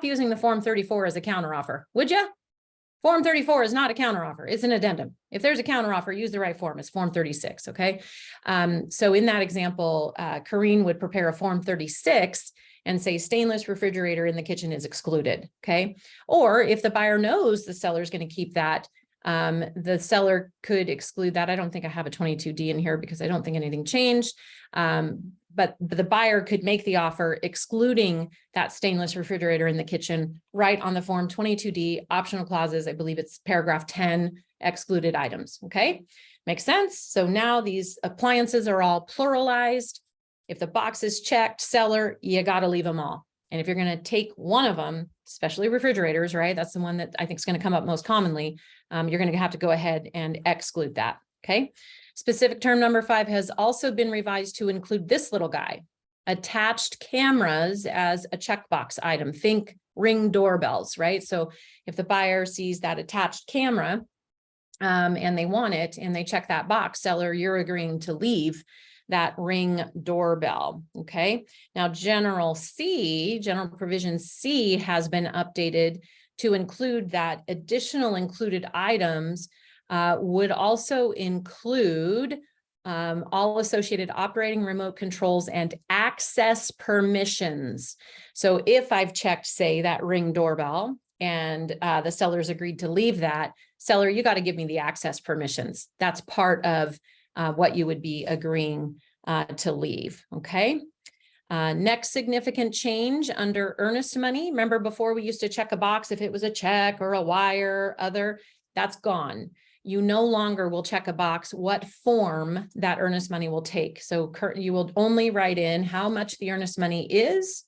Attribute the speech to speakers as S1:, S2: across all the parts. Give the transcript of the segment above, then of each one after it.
S1: using the Form 34 as a counteroffer, would you? Form 34 is not a counteroffer. It's an addendum. If there's a counteroffer, use the right form. It's Form 36, okay? So in that example, Corrine would prepare a Form 36 and say stainless refrigerator in the kitchen is excluded, okay? Or if the buyer knows the seller is going to keep that, the seller could exclude that. I don't think I have a 22D in here because I don't think anything changed. But the buyer could make the offer excluding that stainless refrigerator in the kitchen right on the Form 22D optional clauses. I believe it's paragraph 10, excluded items. Okay, makes sense. So now these appliances are all pluralized. If the box is checked, seller, you got to leave them all. And if you're going to take one of them, especially refrigerators, right? That's the one that I think is going to come up most commonly. You're going to have to go ahead and exclude that. Okay. Specific term number 5 has also been revised to include this little guy, attached cameras as a checkbox item. Think Ring doorbells, right? So if the buyer sees that attached camera and they want it and they check that box, seller, you're agreeing to leave that Ring doorbell. Okay. Now, General Provision C has been updated to include that additional included items would also include all associated operating remote controls and access permissions. So if I've checked, say, that Ring doorbell and the seller's agreed to leave that, seller, you got to give me the access permissions. That's part of what you would be agreeing to leave. Okay. Next significant change under earnest money. Remember before we used to check a box if it was a check or a wire, other, that's gone. You no longer will check a box what form that earnest money will take. So you will only write in how much the earnest money is,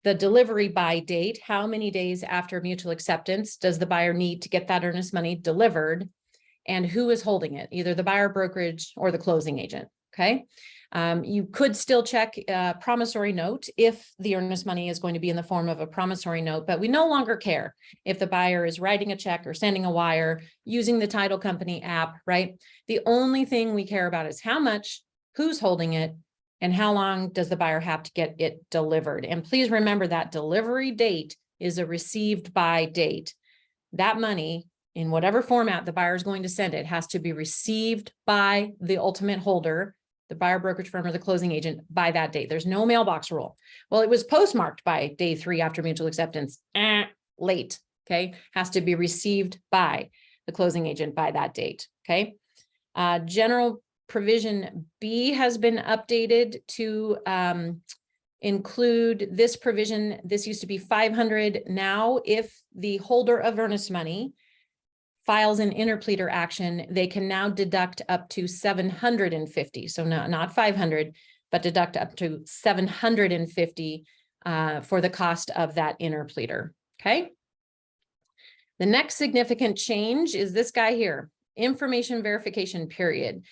S1: the delivery by date, how many days after mutual acceptance does the buyer need to get that earnest money delivered, and who is holding it, either the buyer brokerage or the closing agent. Okay. You could still check a promissory note if the earnest money is going to be in the form of a promissory note, but we no longer care if the buyer is writing a check or sending a wire using the title company app, right? The only thing we care about is how much, who's holding it, and how long does the buyer have to get it delivered. And please remember that delivery date is a received by date. That money, in whatever format the buyer is going to send it, has to be received by the ultimate holder, the buyer brokerage firm or the closing agent, by that date. There's no mailbox rule. Well, it was postmarked by day 3 after mutual acceptance. Late. Okay. Has to be received by the closing agent by that date. Okay. General Provision B has been updated to include this provision. This used to be 500. Now, if the holder of earnest money files an interpleader action, they can now deduct up to 750. So not 500, but deduct up to 750 for the cost of that interpleader. Okay. The next significant change is this guy here, information verification period.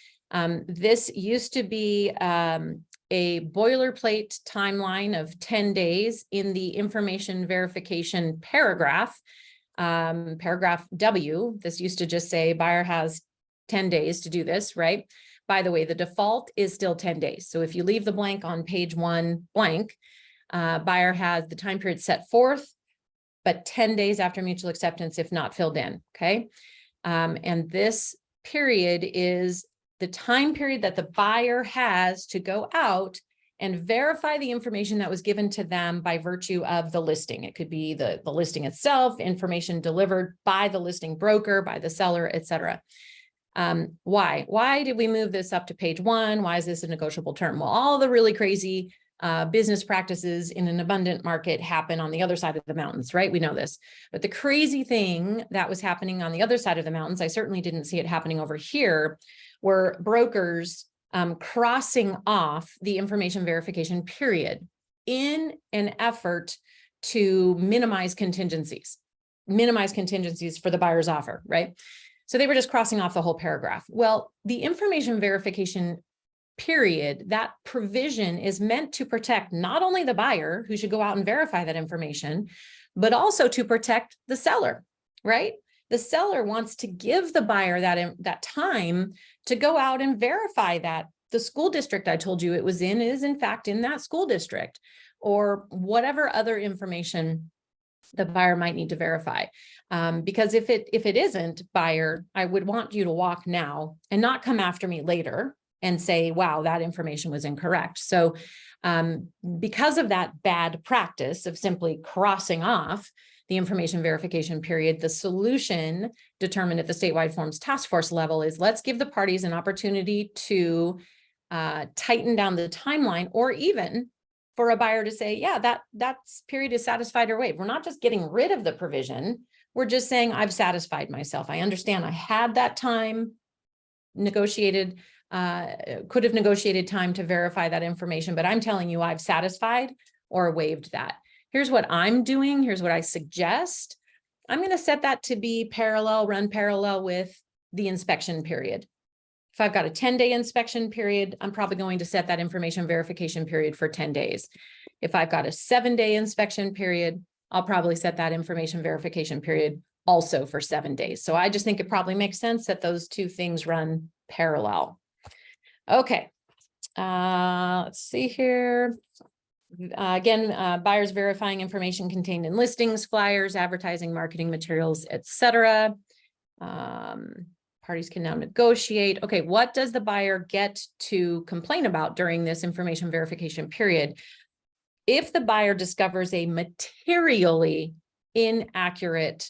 S1: This used to be a boilerplate timeline of 10 days in the information verification paragraph. Paragraph W, this used to just say buyer has 10 days to do this, right? By the way, the default is still 10 days. So if you leave the blank on page 1 blank, buyer has the time period set forth, but 10 days after mutual acceptance, if not filled in, okay? And this period is the time period that the buyer has to go out and verify the information that was given to them by virtue of the listing. It could be the listing itself, information delivered by the listing broker, by the seller, et cetera. Why? Why did we move this up to page 1? Why is this a negotiable term? Well, all the really crazy business practices in an abundant market happen on the other side of the mountains, right? We know this. But the crazy thing that was happening on the other side of the mountains, I certainly didn't see it happening over here, were brokers crossing off the information verification period in an effort to minimize contingencies for the buyer's offer, right? So they were just crossing off the whole paragraph. Well, the information verification period, that provision is meant to protect not only the buyer who should go out and verify that information, but also to protect the seller, right? The seller wants to give the buyer that time to go out and verify that the school district I told you it was in is in fact in that school district, or whatever other information the buyer might need to verify. Because if it isn't, buyer, I would want you to walk now and not come after me later and say, wow, that information was incorrect. So because of that bad practice of simply crossing off the information verification period, the solution determined at the statewide forms task force level is let's give the parties an opportunity to tighten down the timeline, or even for a buyer to say, yeah, that period is satisfied or waived. We're not just getting rid of the provision. We're just saying, I've satisfied myself. I understand I had that time negotiated, could have negotiated time to verify that information, but I'm telling you, I've satisfied or waived that. Here's what I'm doing. Here's what I suggest. I'm going to set that to be run parallel with the inspection period. If I've got a 10-day inspection period, I'm probably going to set that information verification period for 10 days. If I've got a 7-day inspection period, I'll probably set that information verification period also for 7 days. So I just think it probably makes sense that those two things run parallel. Okay, let's see here. Again, buyers verifying information contained in listings, flyers, advertising, marketing materials, etc. Parties can now negotiate. Okay, what does the buyer get to complain about during this information verification period? If the buyer discovers a materially inaccurate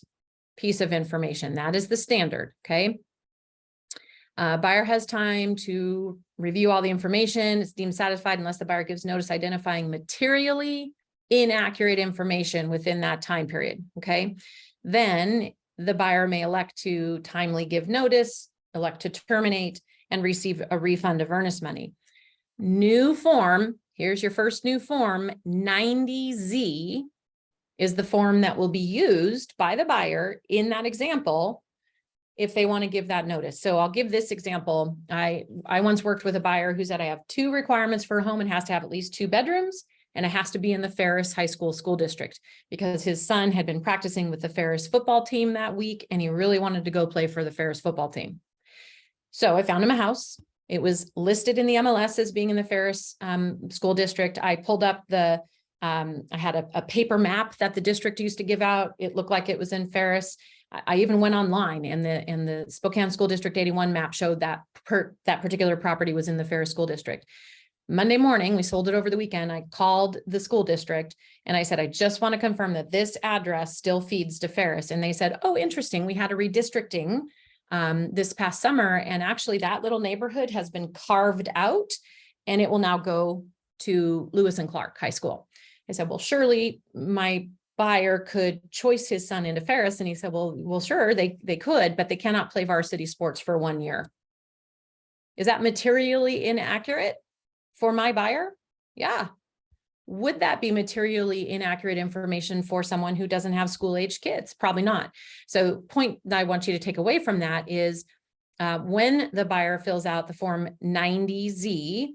S1: piece of information, that is the standard, okay? Buyer has time to review all the information. It's deemed satisfied unless the buyer gives notice identifying materially inaccurate information within that time period, okay? Then the buyer may elect to timely give notice, elect to terminate, and receive a refund of earnest money. New form, here's your first new form, 90Z is the form that will be used by the buyer in that example if they want to give that notice. So I'll give this example. I once worked with a buyer who said, I have 2 requirements for a home and has to have at least 2 bedrooms, and it has to be in the Ferris High School school district because his son had been practicing with the Ferris football team that week, and he really wanted to go play for the Ferris football team. So I found him a house. It was listed in the MLS as being in the Ferris school district. I pulled up the, I had a paper map that the district used to give out. It looked like it was in Ferris. I even went online, and the Spokane School District 81 map showed that that particular property was in the Ferris school district. Monday morning, we sold it over the weekend. I called the school district and I said, I just want to confirm that this address still feeds to Ferris. And they said, oh, interesting. We had a redistricting this past summer, and actually that little neighborhood has been carved out and it will now go to Lewis and Clark High School. I said, well, surely my buyer could choice his son into Ferris. And he said, well, sure, they could, but they cannot play varsity sports for 1 year. Is that materially inaccurate for my buyer? Yeah. Would that be materially inaccurate information for someone who doesn't have school-age kids? Probably not. So point that I want you to take away from that is when the buyer fills out the form 90Z,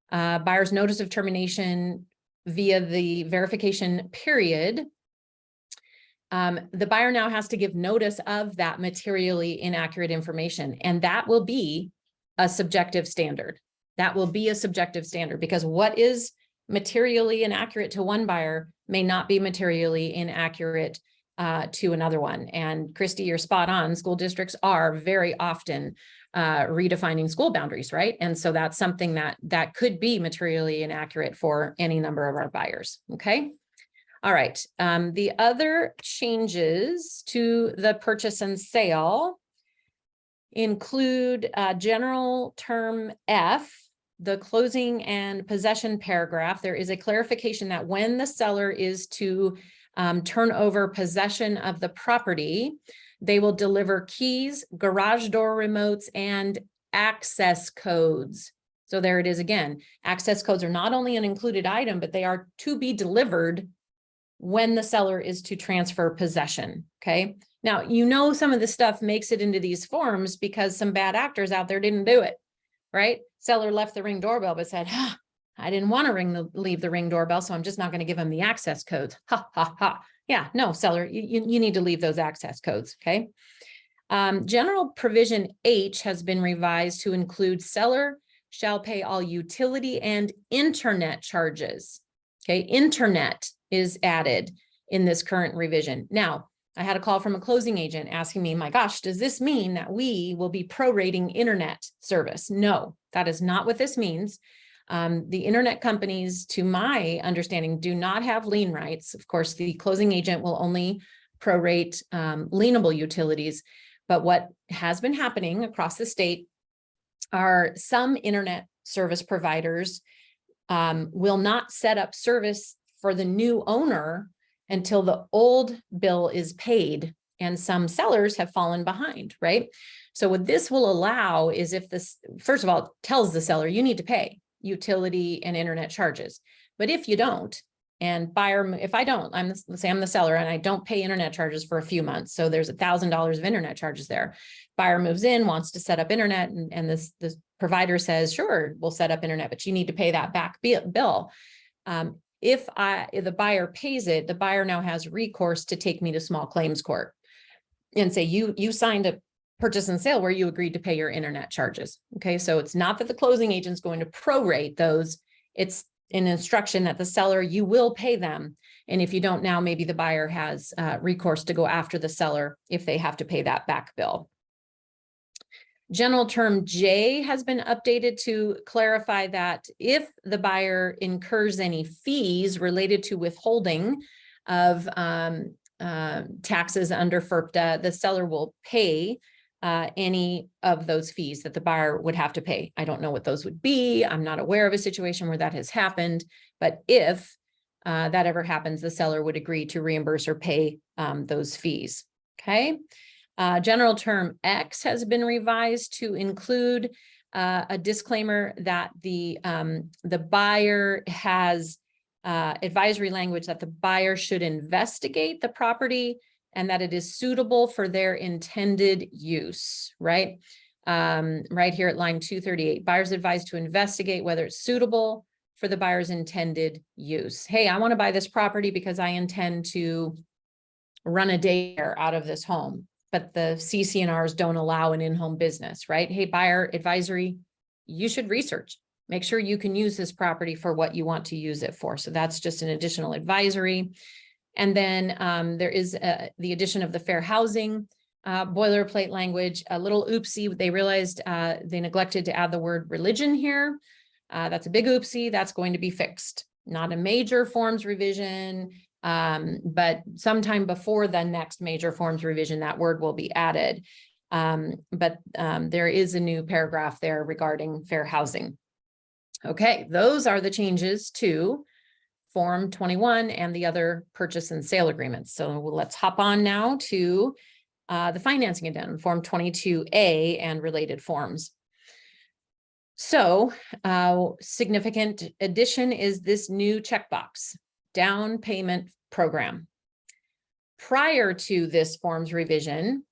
S1: buyer's notice of termination via the verification period, the buyer now has to give notice of that materially inaccurate information, and that will be a subjective standard. That will be a subjective standard, because what is materially inaccurate to one buyer may not be materially inaccurate to another one. And Christy, you're spot on. School districts are very often redefining school boundaries, right? And so that's something that could be materially inaccurate for any number of our buyers. Okay. All right. The other changes to the purchase and sale include general term F, the closing and possession paragraph. There is a clarification that when the seller is to turn over possession of the property, they will deliver keys, garage door remotes, and access codes. So there it is again. Access codes are not only an included item, but they are to be delivered when the seller is to transfer possession, okay? Now, you know, some of the stuff makes it into these forms because some bad actors out there didn't do it, right? Seller left the Ring doorbell, but said, I didn't want to leave the Ring doorbell, so I'm just not going to give them the access codes. Ha, ha, ha. Yeah, no, seller, you need to leave those access codes, okay? General provision H has been revised to include seller shall pay all utility and internet charges, okay? Internet is added. in this current revision. Now, I had a call from a closing agent asking me, my gosh, does this mean that we will be prorating internet service? No, that is not what this means. The internet companies, to my understanding, do not have lien rights. Of course, the closing agent will only prorate lienable utilities. But what has been happening across the state are some internet service providers will not set up service for the new owner until the old bill is paid, and some sellers have fallen behind, right? So what this will allow is, if this, first of all, it tells the seller you need to pay utility and internet charges. But if you don't, and buyer, if I don't, let's say I'm the seller and I don't pay internet charges for a few months, so there's $1,000 of internet charges there. Buyer moves in, wants to set up internet, and this provider says, sure, we'll set up internet, but you need to pay that back bill. If the buyer pays it, the buyer now has recourse to take me to small claims court and say, you signed a purchase and sale where you agreed to pay your internet charges. Okay, so it's not that the closing agent's going to prorate those. It's an instruction that the seller, you will pay them. And if you don't now, maybe the buyer has recourse to go after the seller if they have to pay that back bill. General term J has been updated to clarify that if the buyer incurs any fees related to withholding of taxes under FERPTA, the seller will pay any of those fees that the buyer would have to pay. I don't know what those would be. I'm not aware of a situation where that has happened, but if that ever happens, the seller would agree to reimburse or pay those fees. Okay. General term X has been revised to include a disclaimer that the buyer has advisory language that the buyer should investigate the property and that it is suitable for their intended use, right? Right here at line 238, buyers advised to investigate whether it's suitable for the buyer's intended use. Hey, I want to buy this property because I intend to run a daycare out of this home, but the CC&Rs don't allow an in-home business, right? Hey, buyer advisory, you should research. Make sure you can use this property for what you want to use it for. So that's just an additional advisory. And then there is the addition of the fair housing boilerplate language, a little oopsie. They realized they neglected to add the word religion here. That's a big oopsie. That's going to be fixed. Not a major forms revision, but sometime before the next major forms revision, that word will be added. But there is a new paragraph there regarding fair housing. Okay, those are the changes to Form 21 and the other purchase and sale agreements. So let's hop on now to the financing addendum, Form 22A and related forms. So significant addition is this new checkbox, down payment program. Prior to this forms revision,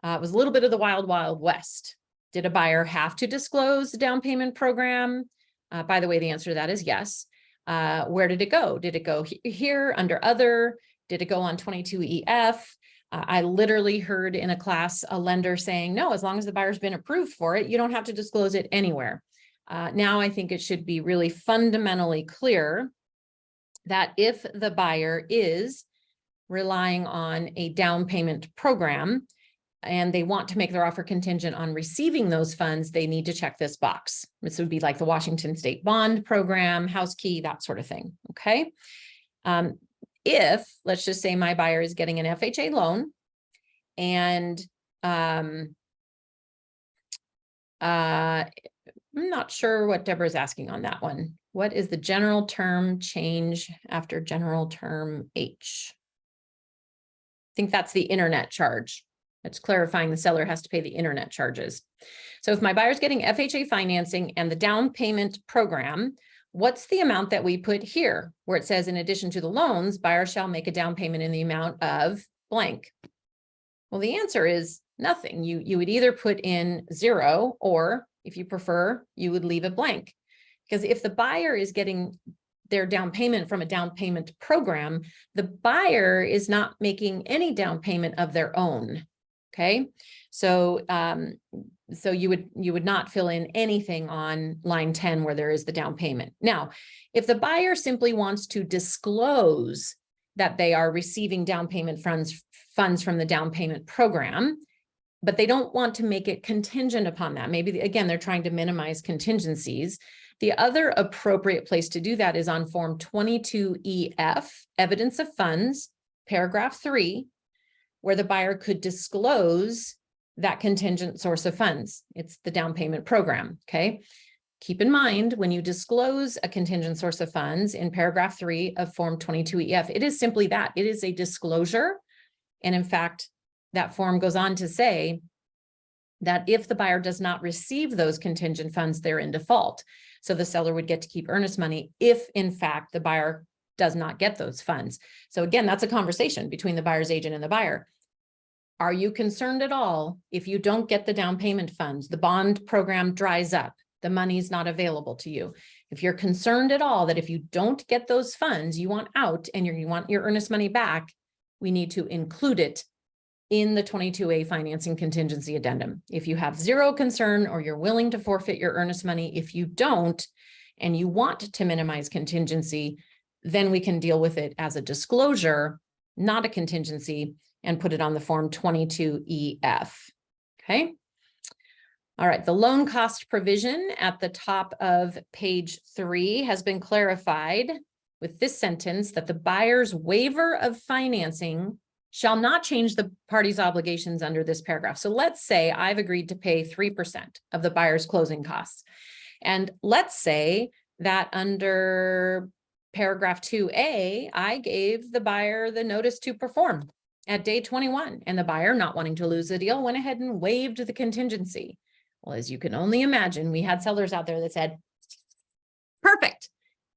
S1: it was a little bit of the wild, wild west. Did a buyer have to disclose the down payment program? By the way, the answer to that is yes. Where did it go? Did it go here under other? Did it go on 22EF? I literally heard in a class a lender saying, no, as long as the buyer's been approved for it, you don't have to disclose it anywhere. Now I think it should be really fundamentally clear that if the buyer is relying on a down payment program and they want to make their offer contingent on receiving those funds, they need to check this box. This would be like the Washington State Bond Program, house key, that sort of thing, okay? If, let's just say my buyer is getting an FHA loan and I'm not sure what Deborah's asking on that one. What is the general term change after general term H? I think that's the internet charge. That's clarifying the seller has to pay the internet charges. So if my buyer's getting FHA financing and the down payment program, what's the amount that we put here where it says, in addition to the loans, buyer shall make a down payment in the amount of blank? Well, the answer is nothing. You would either put in 0, or if you prefer, you would leave it blank. Because if the buyer is getting their down payment from a down payment program, the buyer is not making any down payment of their own. Okay, so so you would not fill in anything on line 10 where there is the down payment. Now, if the buyer simply wants to disclose that they are receiving down payment funds from the down payment program, but they don't want to make it contingent upon that. Maybe, again, they're trying to minimize contingencies. The other appropriate place to do that is on Form 22EF, Evidence of Funds, paragraph 3, where the buyer could disclose that contingent source of funds. It's the down payment program, okay? Keep in mind, when you disclose a contingent source of funds in paragraph 3 of Form 22EF, it is simply that. It is a disclosure. And in fact, that form goes on to say that if the buyer does not receive those contingent funds, they're in default. So the seller would get to keep earnest money if, in fact, the buyer does not get those funds. So again, that's a conversation between the buyer's agent and the buyer. Are you concerned at all if you don't get the down payment funds, the bond program dries up, the money's not available to you? If you're concerned at all that if you don't get those funds, you want out and you want your earnest money back, we need to include it in the 22A financing contingency addendum. If you have zero concern or you're willing to forfeit your earnest money, if you don't, and you want to minimize contingency, then we can deal with it as a disclosure, not a contingency, and put it on the Form 22EF, okay? All right, the loan cost provision at the top of page 3 has been clarified with this sentence that the buyer's waiver of financing shall not change the party's obligations under this paragraph. So let's say I've agreed to pay 3% of the buyer's closing costs. And let's say that under paragraph 2A, I gave the buyer the notice to perform at day 21, and the buyer, not wanting to lose the deal, went ahead and waived the contingency. Well, as you can only imagine, we had sellers out there that said, perfect,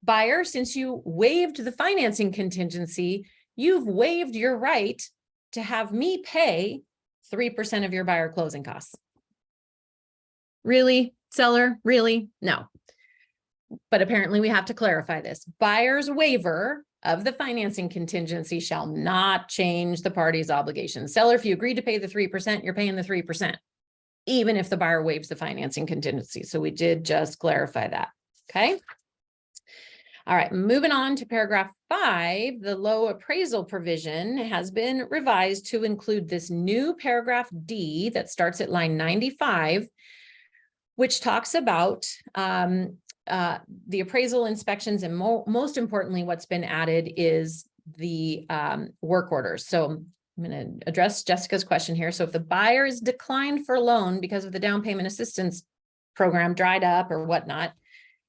S1: buyer, since you waived the financing contingency, you've waived your right to have me pay 3% of your buyer closing costs. Really, seller? Really? No. But apparently we have to clarify this. Buyer's waiver of the financing contingency shall not change the party's obligations. Seller, if you agree to pay the 3%, you're paying the 3%, even if the buyer waives the financing contingency. So we did just clarify that, okay? All right, moving on to paragraph 5, the low appraisal provision has been revised to include this new paragraph D that starts at line 95, which talks about the appraisal inspections, and most importantly, what's been added is the work orders. So I'm going to address Jessica's question here. So if the buyer is declined for loan because of the down payment assistance program dried up or whatnot,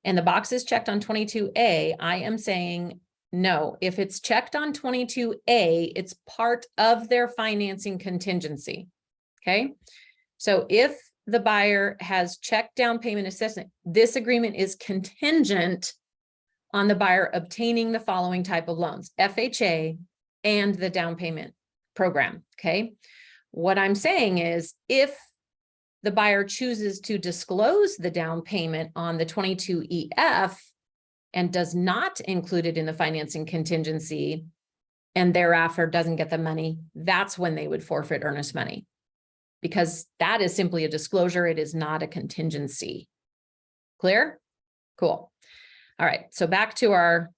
S1: and the box is checked on 22A, I am saying no. If it's checked on 22A, it's part of their financing contingency, okay? So if the buyer has checked down payment assistance, this agreement is contingent on the buyer obtaining the following type of loans, FHA and the down payment program, okay? What I'm saying is if the buyer chooses to disclose the down payment on the 22EF and does not include it in the financing contingency and thereafter doesn't get the money, that's when they would forfeit earnest money, because that is simply a disclosure. It is not a contingency. Clear? Cool. All right, so back to our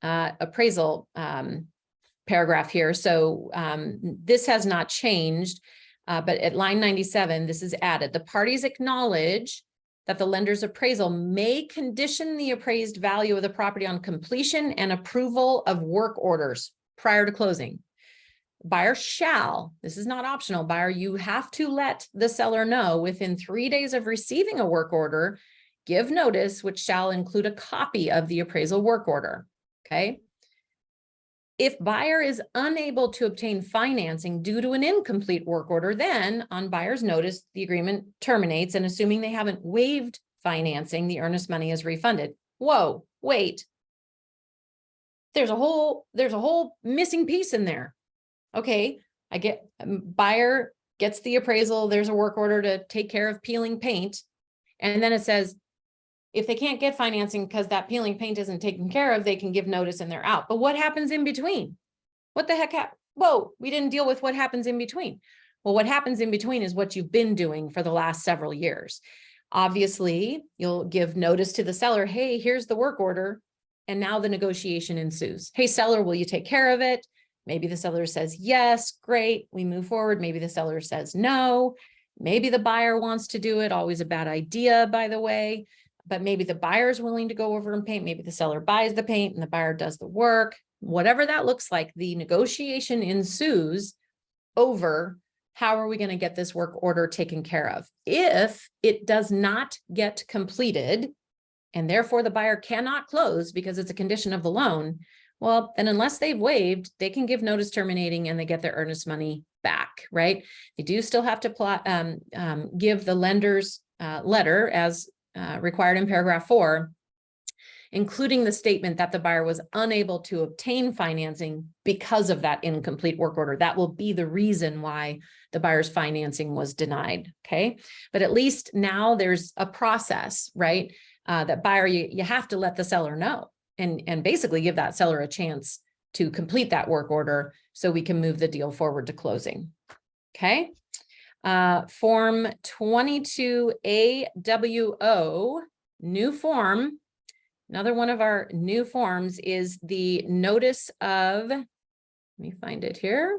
S1: appraisal paragraph here. So this has not changed. But at line 97, this is added. The parties acknowledge that the lender's appraisal may condition the appraised value of the property on completion and approval of work orders prior to closing. Buyer shall, this is not optional, buyer, you have to let the seller know within 3 days of receiving a work order, give notice, which shall include a copy of the appraisal work order, okay? If buyer is unable to obtain financing due to an incomplete work order, then on buyer's notice, the agreement terminates, and assuming they haven't waived financing, the earnest money is refunded. Whoa, wait. There's a whole missing piece in there. Okay, I get buyer gets the appraisal, there's a work order to take care of peeling paint. And then it says, if they can't get financing because that peeling paint isn't taken care of, they can give notice and they're out. But what happens in between? What the heck happened? Whoa, we didn't deal with what happens in between. Well, what happens in between is what you've been doing for the last several years. Obviously, you'll give notice to the seller, hey, here's the work order. And now the negotiation ensues. Hey, seller, will you take care of it? Maybe the seller says, yes, great. We move forward. Maybe the seller says no. Maybe the buyer wants to do it. Always a bad idea, by the way. But maybe the buyer is willing to go over and paint. Maybe the seller buys the paint and the buyer does the work. Whatever that looks like, the negotiation ensues over how are we going to get this work order taken care of. If it does not get completed, and therefore the buyer cannot close because it's a condition of the loan, well, then unless they've waived, they can give notice terminating and they get their earnest money back, right? They do still have to give the lender's letter as required in paragraph 4, including the statement that the buyer was unable to obtain financing because of that incomplete work order. That will be the reason why the buyer's financing was denied, okay? But at least now there's a process, right? That buyer, you have to let the seller know and basically give that seller a chance to complete that work order so we can move the deal forward to closing, okay? Form 22AWO, new form. Another one of our new forms is the notice of, let me find it here,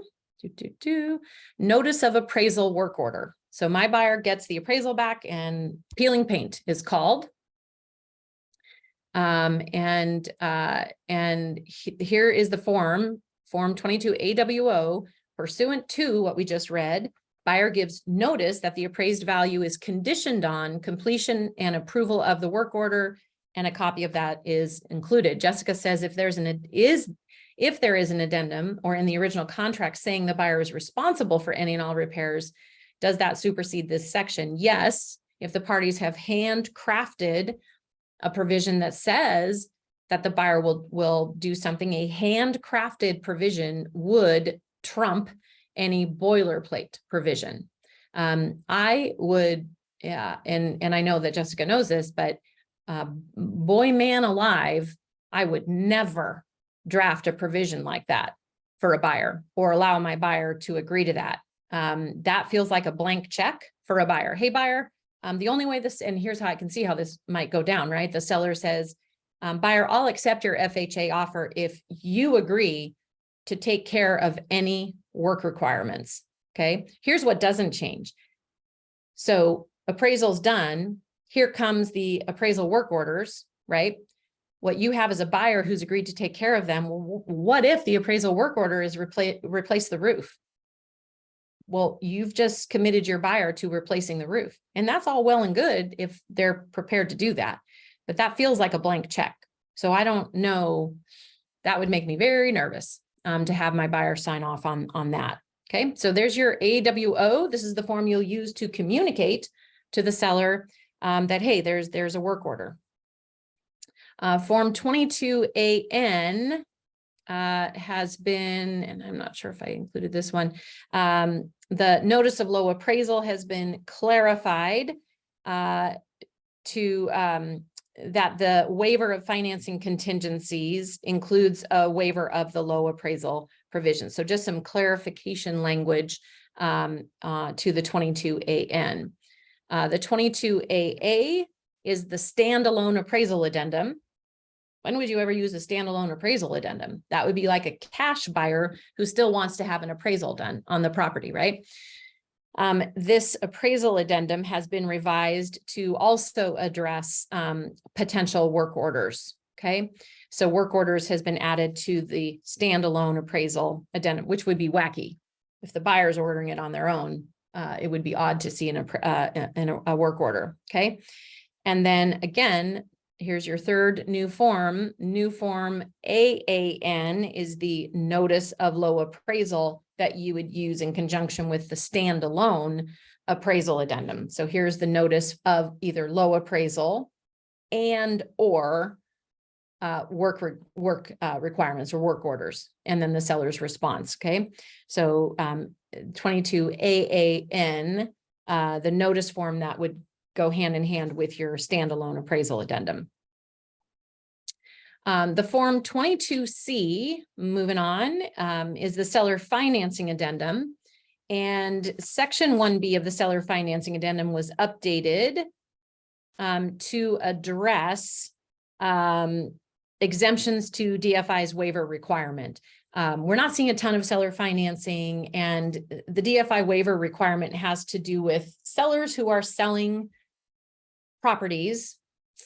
S1: notice of appraisal work order. So my buyer gets the appraisal back and peeling paint is called. Here is the form 22AWO, pursuant to what we just read. Buyer gives notice that the appraised value is conditioned on completion and approval of the work order, and a copy of that is included. Jessica says if there is an addendum or in the original contract saying the buyer is responsible for any and all repairs, does that supersede this section? Yes, if the parties have handcrafted a provision that says that the buyer will do something, a handcrafted provision would trump any boilerplate provision. I would, and I know that Jessica knows this, but boy, man alive, I would never draft a provision like that for a buyer or allow my buyer to agree to that. That feels like a blank check for a buyer. Hey, buyer, the only way this, and here's how I can see how this might go down, right? The seller says, buyer, I'll accept your FHA offer if you agree to take care of any work requirements, okay? Here's what doesn't change. So appraisal's done. Here comes the appraisal work orders, right? What you have is a buyer who's agreed to take care of them. Well, what if the appraisal work order is replace the roof? Well, you've just committed your buyer to replacing the roof. And that's all well and good if they're prepared to do that. But that feels like a blank check. So I don't know, that would make me very nervous to have my buyer sign off on that. Okay, so there's your AWO. This is the form you'll use to communicate to the seller that, hey, there's a work order. Form 22AN has been, and I'm not sure if I included this one, the notice of low appraisal has been clarified to that the waiver of financing contingencies includes a waiver of the low appraisal provision. So just some clarification language to the 22AN. The 22AA is the standalone appraisal addendum. When would you ever use a standalone appraisal addendum? That would be like a cash buyer who still wants to have an appraisal done on the property, right? This appraisal addendum has been revised to also address potential work orders, okay? So work orders has been added to the standalone appraisal addendum, which would be wacky. If the buyer's ordering it on their own, it would be odd to see a work order, okay? And then again, here's your third new form. New form AAN is the notice of low appraisal that you would use in conjunction with the standalone appraisal addendum. So here's the notice of either low appraisal and or work requirements or work orders, and then the seller's response, okay? So 22AAN, the notice form that would go hand in hand with your standalone appraisal addendum. The form 22C, moving on, is the seller financing addendum. And section 1B of the seller financing addendum was updated to address exemptions to DFI's waiver requirement. We're not seeing a ton of seller financing, and the DFI waiver requirement has to do with sellers who are selling properties,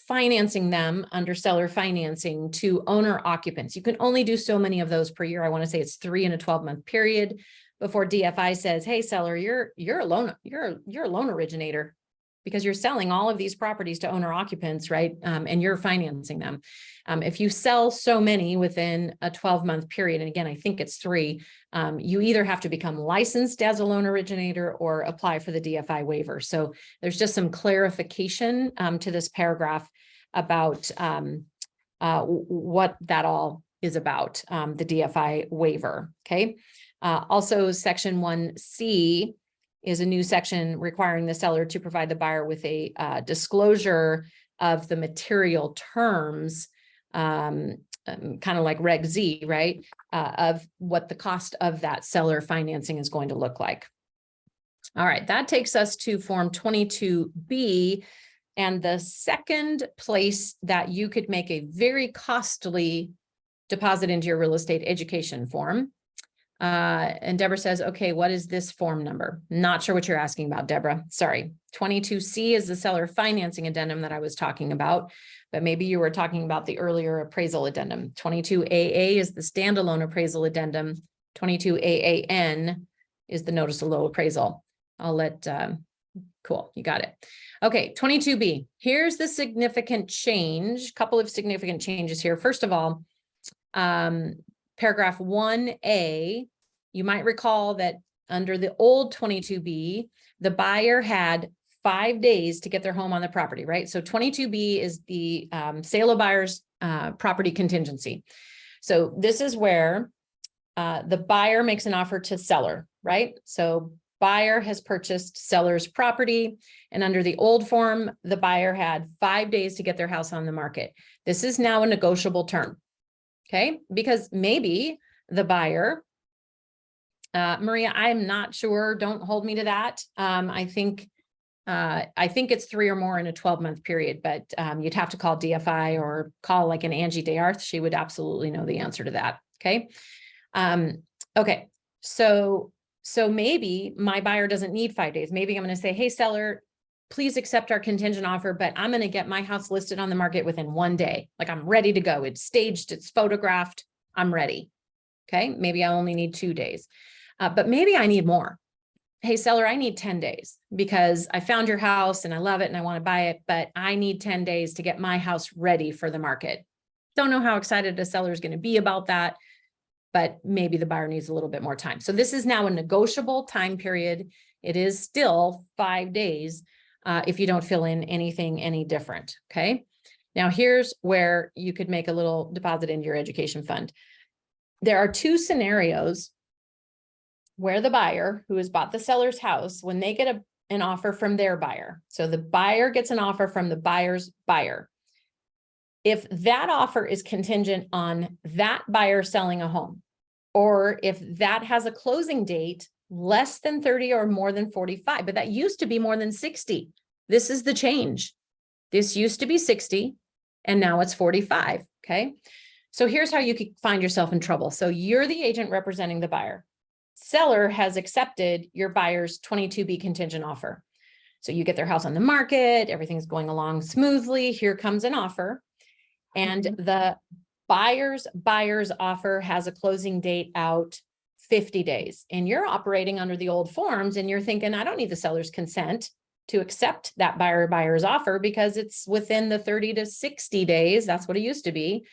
S1: financing them under seller financing to owner occupants. You can only do so many of those per year. I want to say it's 3 in a 12-month period before DFI says, hey, seller, you're a loan originator, because you're selling all of these properties to owner occupants, right? And you're financing them. If you sell so many within a 12-month period, and again, I think it's 3, you either have to become licensed as a loan originator or apply for the DFI waiver. So there's just some clarification to this paragraph about what that all is about, the DFI waiver, okay? Also, section 1C is a new section requiring the seller to provide the buyer with a disclosure of the material terms, kind of like Reg Z, right? Of what the cost of that seller financing is going to look like. All right, that takes us to Form 22B, and the second place that you could make a very costly deposit into your real estate education form. And Deborah says, okay, what is this form number? Not sure what you're asking about, Deborah. Sorry. 22C is the seller financing addendum that I was talking about, but maybe you were talking about the earlier appraisal addendum. 22AA is the standalone appraisal addendum. 22AAN is the notice of low appraisal. I'll let, cool, you got it. Okay, 22B. Here's the significant change, couple of significant changes here. First of all, paragraph 1A, you might recall that under the old 22B, the buyer had 5 days to get their home on the property, right? So 22B is the sale of buyer's property contingency. So this is where the buyer makes an offer to seller, right? So buyer has purchased seller's property, and under the old form, the buyer had 5 days to get their house on the market. This is now a negotiable term. Okay, because maybe the buyer, Maria, I'm not sure, don't hold me to that. I think it's 3 or more in a 12-month period, but you'd have to call DFI or call like an Angie Dearth. She would absolutely know the answer to that. Okay. Okay. So maybe my buyer doesn't need 5 days. Maybe I'm going to say, hey, seller, please accept our contingent offer, but I'm going to get my house listed on the market within 1 day. Like, I'm ready to go. It's staged, it's photographed. I'm ready. Okay. Maybe I only need 2 days, but maybe I need more. Hey, seller, I need 10 days because I found your house and I love it and I want to buy it, but I need 10 days to get my house ready for the market. Don't know how excited a seller is going to be about that, but maybe the buyer needs a little bit more time. So this is now a negotiable time period. It is still 5 days. If you don't fill in anything any different, okay? Now here's where you could make a little deposit into your education fund. There are 2 scenarios where the buyer who has bought the seller's house, when they get an offer from their buyer, so the buyer gets an offer from the buyer's buyer. If that offer is contingent on that buyer selling a home, or if that has a closing date less than 30 or more than 45, but that used to be more than 60. This is the change. This used to be 60 and now it's 45, okay? So here's how you could find yourself in trouble. So you're the agent representing the buyer. Seller has accepted your buyer's 22B contingent offer. So you get their house on the market, everything's going along smoothly. Here comes an offer, and the buyer's offer has a closing date out 50 days. And you're operating under the old forms and you're thinking, I don't need the seller's consent to accept that buyer's offer because it's within the 30 to 60 days. That's what it used to be.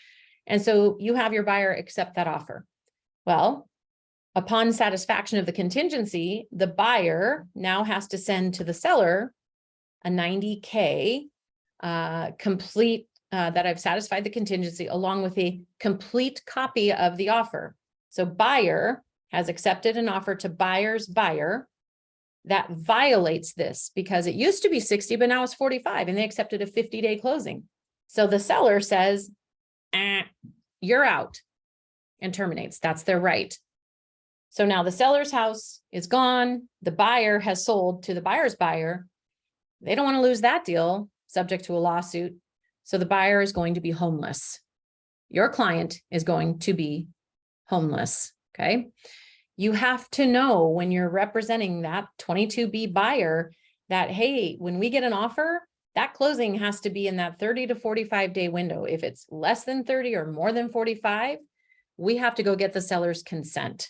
S1: And so you have your buyer accept that offer. Well, upon satisfaction of the contingency, the buyer now has to send to the seller a 90K complete that I've satisfied the contingency, along with a complete copy of the offer. So buyer has accepted an offer to buyer's buyer that violates this because it used to be 60, but now it's 45 and they accepted a 50-day closing. So the seller says, you're out, and terminates. That's their right. So now the seller's house is gone. The buyer has sold to the buyer's buyer. They don't want to lose that deal, subject to a lawsuit. So the buyer is going to be homeless. your client is going to be homeless, okay? You have to know when you're representing that 22B buyer that, hey, when we get an offer, that closing has to be in that 30 to 45 day window. If it's less than 30 or more than 45, we have to go get the seller's consent.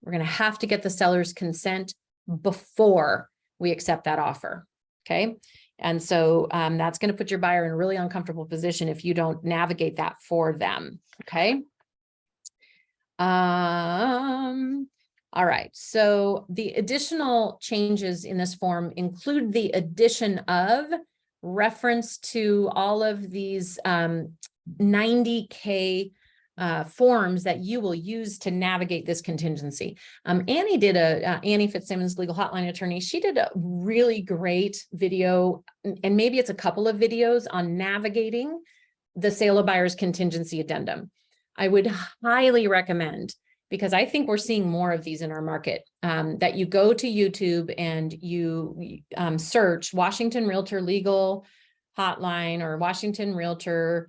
S1: We're going to have to get the seller's consent before we accept that offer, okay? And so that's going to put your buyer in a really uncomfortable position if you don't navigate that for them, okay? All right, so the additional changes in this form include the addition of reference to all of these 90K forms that you will use to navigate this contingency. Annie Fitzsimmons, legal hotline attorney, she did a really great video, and maybe it's a couple of videos on navigating the sale of buyer's contingency addendum. I would highly recommend, because I think we're seeing more of these in our market, that you go to YouTube and you search Washington Realtor Legal Hotline or Washington Realtor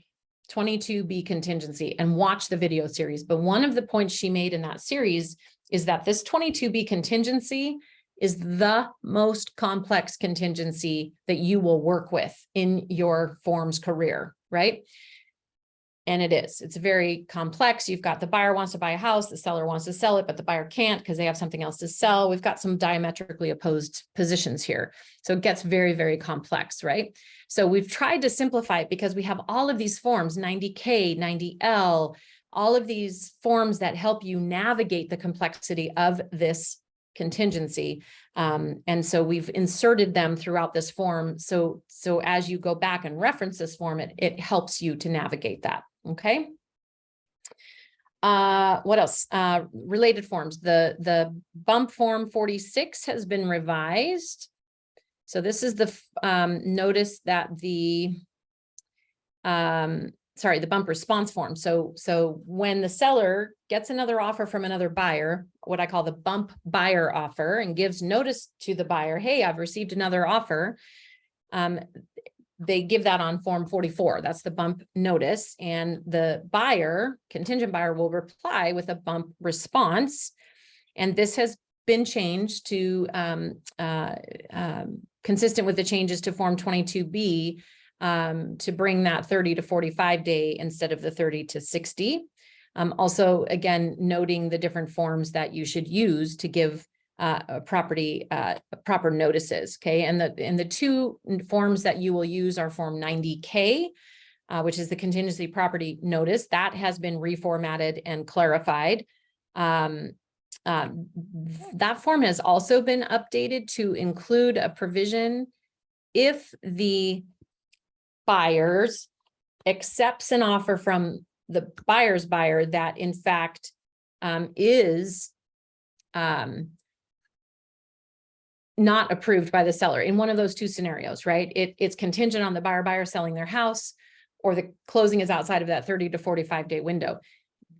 S1: 22B contingency and watch the video series. But one of the points she made in that series is that this 22B contingency is the most complex contingency that you will work with in your forms career, right? And it is. It's very complex. You've got the buyer wants to buy a house, the seller wants to sell it, but the buyer can't because they have something else to sell. We've got some diametrically opposed positions here. So it gets very, very complex, right? So we've tried to simplify it because we have all of these forms, 90K, 90L, all of these forms that help you navigate the complexity of this contingency. And so we've inserted them throughout this form. So as you go back and reference this form, it helps you to navigate that. Okay. What else? Related forms. The bump form 46 has been revised. So this is the notice that the bump response form. So when the seller gets another offer from another buyer, what I call the bump buyer offer, and gives notice to the buyer, hey, I've received another offer. They give that on form 44. That's the bump notice. And the buyer, contingent buyer, will reply with a bump response. And this has been changed to consistent with the changes to form 22B to bring that 30 to 45 day instead of the 30 to 60. Also, again, noting the different forms that you should use to give proper notices. Okay, and the two forms that you will use are form 90K, which is the contingency property notice that has been reformatted and clarified. That form has also been updated to include a provision if the buyers accepts an offer from the buyer's buyer that in fact is not approved by the seller in one of those two scenarios, right? It's contingent on the buyer selling their house, or the closing is outside of that 30 to 45 day window.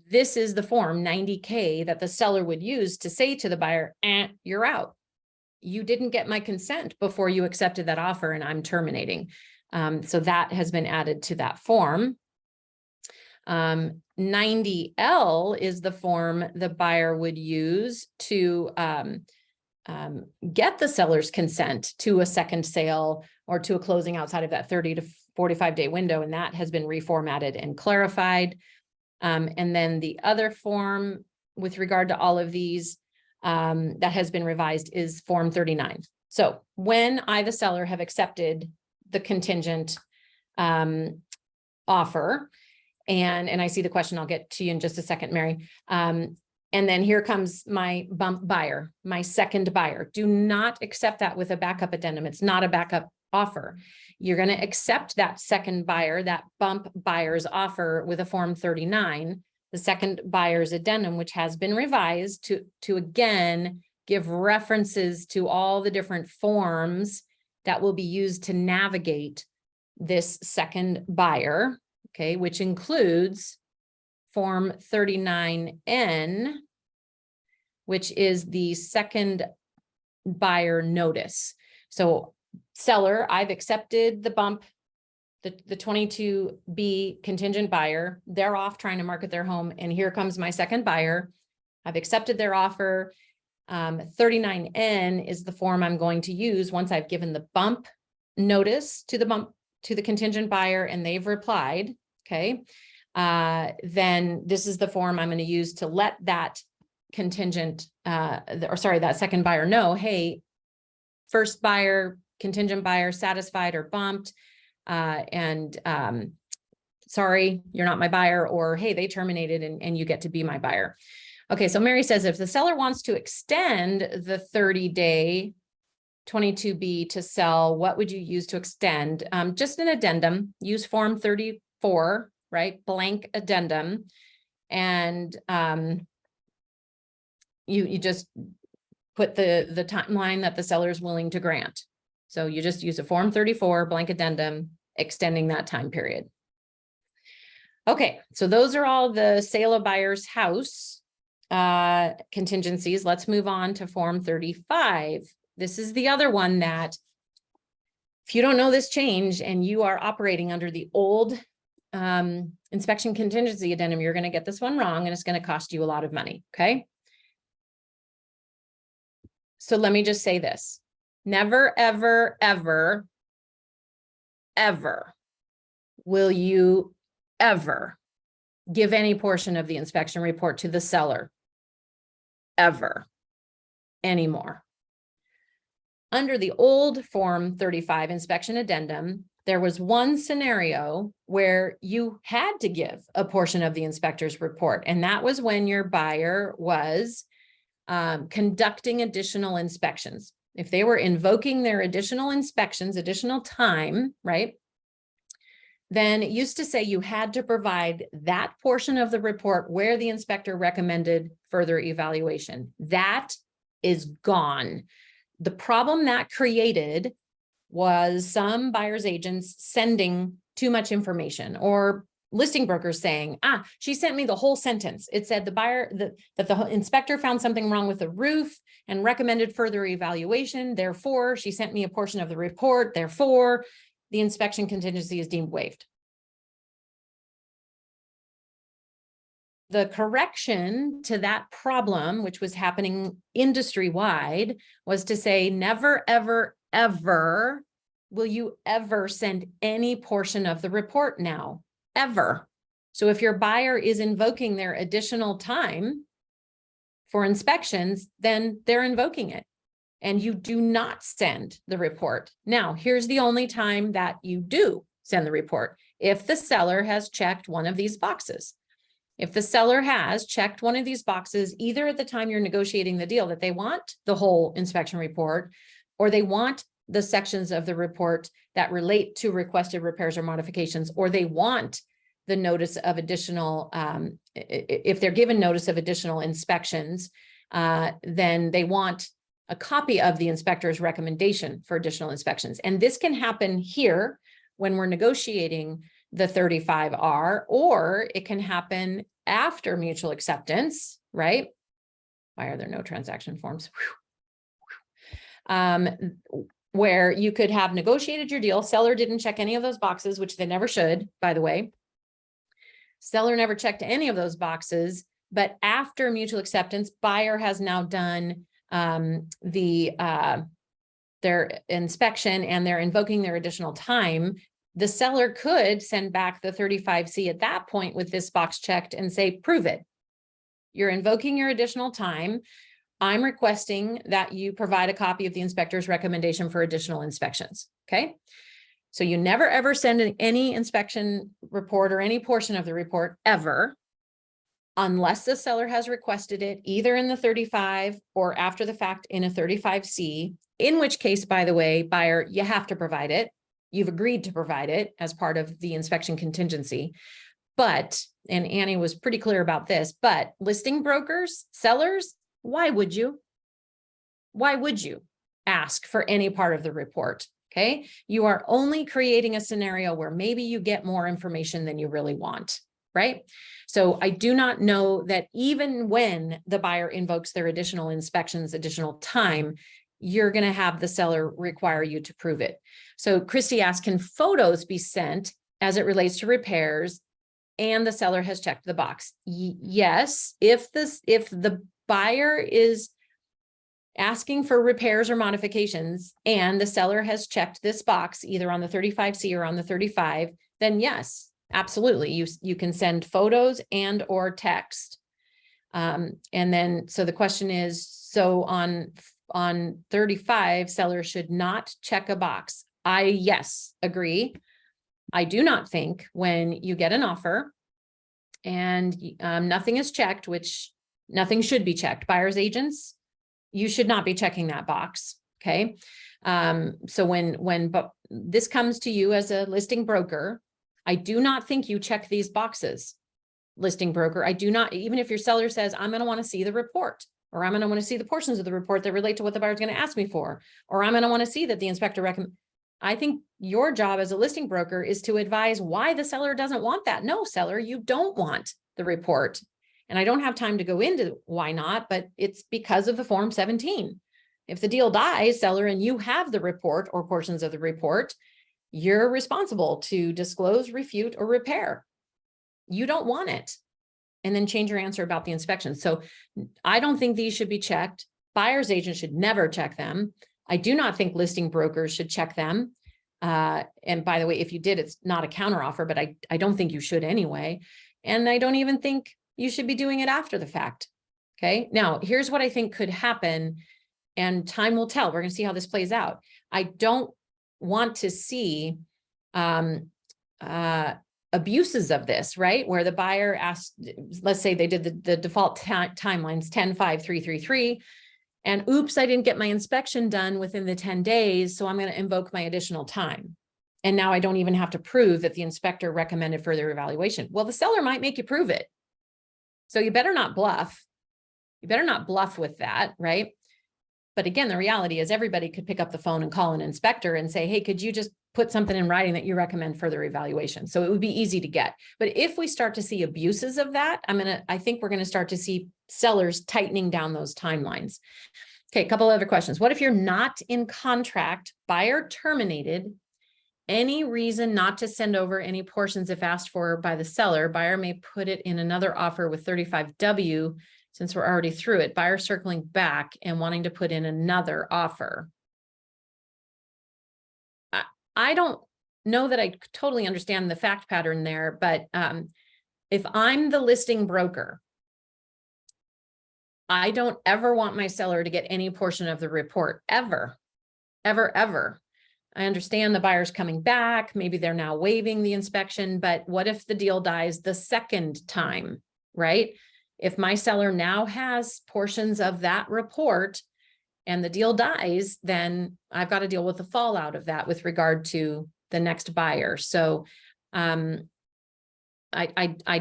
S1: This is the form 90K that the seller would use to say to the buyer, you're out. You didn't get my consent before you accepted that offer and I'm terminating. So that has been added to that form. 90L is the form the buyer would use to get the seller's consent to a second sale or to a closing outside of that 30 to 45 day window. And that has been reformatted and clarified. And then the other form with regard to all of these that has been revised is form 39. So when I, the seller, have accepted the contingent offer, and I see the question, I'll get to you in just a second, Mary. And then here comes my bump buyer, my second buyer. Do not accept that with a backup addendum. It's not a backup offer. You're going to accept that second buyer, that bump buyer's offer with a form 39, the second buyer's addendum, which has been revised to again, give references to all the different forms that will be used to navigate this second buyer, okay, which includes form 39N, which is the second buyer notice. So seller, I've accepted the bump the 22B contingent buyer, they're off trying to market their home. And here comes my second buyer. I've accepted their offer. 39N is the form I'm going to use once I've given the bump notice to the contingent buyer and they've replied. Okay. Then this is the form I'm going to use to let that that second buyer know, hey, first buyer, contingent buyer satisfied or bumped. Sorry, you're not my buyer, or hey, they terminated and you get to be my buyer. Okay, so Mary says, if the seller wants to extend the 30-day 22B to sell, what would you use to extend? Just an addendum, use form 34, right? Blank addendum. And you just put the timeline that the seller is willing to grant. So you just use a form 34 blank addendum extending that time period. Okay, so those are all the sale of buyer's house contingencies. Let's move on to form 35. This is the other one that if you don't know this change and you are operating under the old inspection contingency addendum, you're going to get this one wrong and it's going to cost you a lot of money. Okay. So let me just say this. Never, ever, ever, ever will you ever give any portion of the inspection report to the seller ever anymore. Under the old Form 35 inspection addendum, there was one scenario where you had to give a portion of the inspector's report, and that was when your buyer was conducting additional inspections. If they were invoking their additional inspections, additional time, right? Then it used to say you had to provide that portion of the report where the inspector recommended further evaluation. That is gone. The problem that created was some buyer's agents sending too much information, or listing brokers saying, she sent me the whole sentence. It said that the inspector found something wrong with the roof and recommended further evaluation. Therefore, she sent me a portion of the report. Therefore, the inspection contingency is deemed waived. The correction to that problem, which was happening industry-wide, was to say, never, ever, ever will you ever send any portion of the report now, ever. So if your buyer is invoking their additional time for inspections, then they're invoking it. And you do not send the report. Now, here's the only time that you do send the report. If the seller has checked one of these boxes. If the seller has checked one of these boxes, either at the time you're negotiating the deal that they want the whole inspection report, or they want the sections of the report that relate to requested repairs or modifications, or they want the notice of additional, if they're given notice of additional inspections, then they want a copy of the inspector's recommendation for additional inspections. And this can happen here when we're negotiating the 35R, or it can happen after mutual acceptance, right? Why are there no transaction forms? Where you could have negotiated your deal. Seller didn't check any of those boxes, which they never should, by the way. Seller never checked any of those boxes, but after mutual acceptance, buyer has now done their inspection and they're invoking their additional time. The seller could send back the 35C at that point with this box checked and say, prove it. You're invoking your additional time. I'm requesting that you provide a copy of the inspector's recommendation for additional inspections. Okay. So you never ever send any inspection report or any portion of the report ever, unless the seller has requested it either in the 35 or after the fact in a 35C, in which case, by the way, buyer, you have to provide it. You've agreed to provide it as part of the inspection contingency. But, and Annie was pretty clear about this, but listing brokers, sellers, why would you? Why would you ask for any part of the report? Okay. You are only creating a scenario where maybe you get more information than you really want, right? So I do not know that even when the buyer invokes their additional inspections, additional time, you're going to have the seller require you to prove it. So Christy asked, can photos be sent as it relates to repairs and the seller has checked the box? Yes, if the buyer is asking for repairs or modifications and the seller has checked this box either on the 35C or on the 35, then yes, absolutely. You can send photos and or text. And then, so the question is, so on 35, seller should not check a box. Yes, agree. I do not think when you get an offer and nothing is checked, which nothing should be checked. Buyer's agents, you should not be checking that box. Okay. So when this comes to you as a listing broker, I do not think you check these boxes. Listing broker, I do not, even if your seller says, I'm going to want to see the report, or I'm going to want to see the portions of the report that relate to what the buyer's going to ask me for, or I'm going to want to see that the inspector recommend. I think your job as a listing broker is to advise why the seller doesn't want that. No, seller, you don't want the report. And I don't have time to go into why not, but it's because of the Form 17. If the deal dies, seller, and you have the report or portions of the report, you're responsible to disclose, refute, or repair. You don't want it. And then change your answer about the inspection. So I don't think these should be checked. Buyer's agent should never check them. I do not think listing brokers should check them. And by the way, if you did, it's not a counteroffer, but I don't think you should anyway. And I don't even think you should be doing it after the fact. Okay. Now, here's what I think could happen, and time will tell. We're going to see how this plays out. I don't want to see abuses of this, right? Where the buyer asked, let's say they did the default timelines 10-5-3-3-3, and oops, I didn't get my inspection done within the 10 days. So I'm going to invoke my additional time. And now I don't even have to prove that the inspector recommended further evaluation. Well, the seller might make you prove it. So you better not bluff. You better not bluff with that, right? But again, the reality is everybody could pick up the phone and call an inspector and say, hey, could you just put something in writing that you recommend further evaluation? So it would be easy to get. But if we start to see abuses of that, I think we're going to start to see sellers tightening down those timelines. Okay, a couple other questions. What if you're not in contract, buyer terminated, any reason not to send over any portions if asked for by the seller? Buyer may put it in another offer with 35W since we're already through it. Buyer circling back and wanting to put in another offer. I don't know that I totally understand the fact pattern there, but if I'm the listing broker, I don't ever want my seller to get any portion of the report, ever, ever, ever. I understand the buyer's coming back. Maybe they're now waiving the inspection, but what if the deal dies the second time, right? If my seller now has portions of that report and the deal dies, then I've got to deal with the fallout of that with regard to the next buyer. So I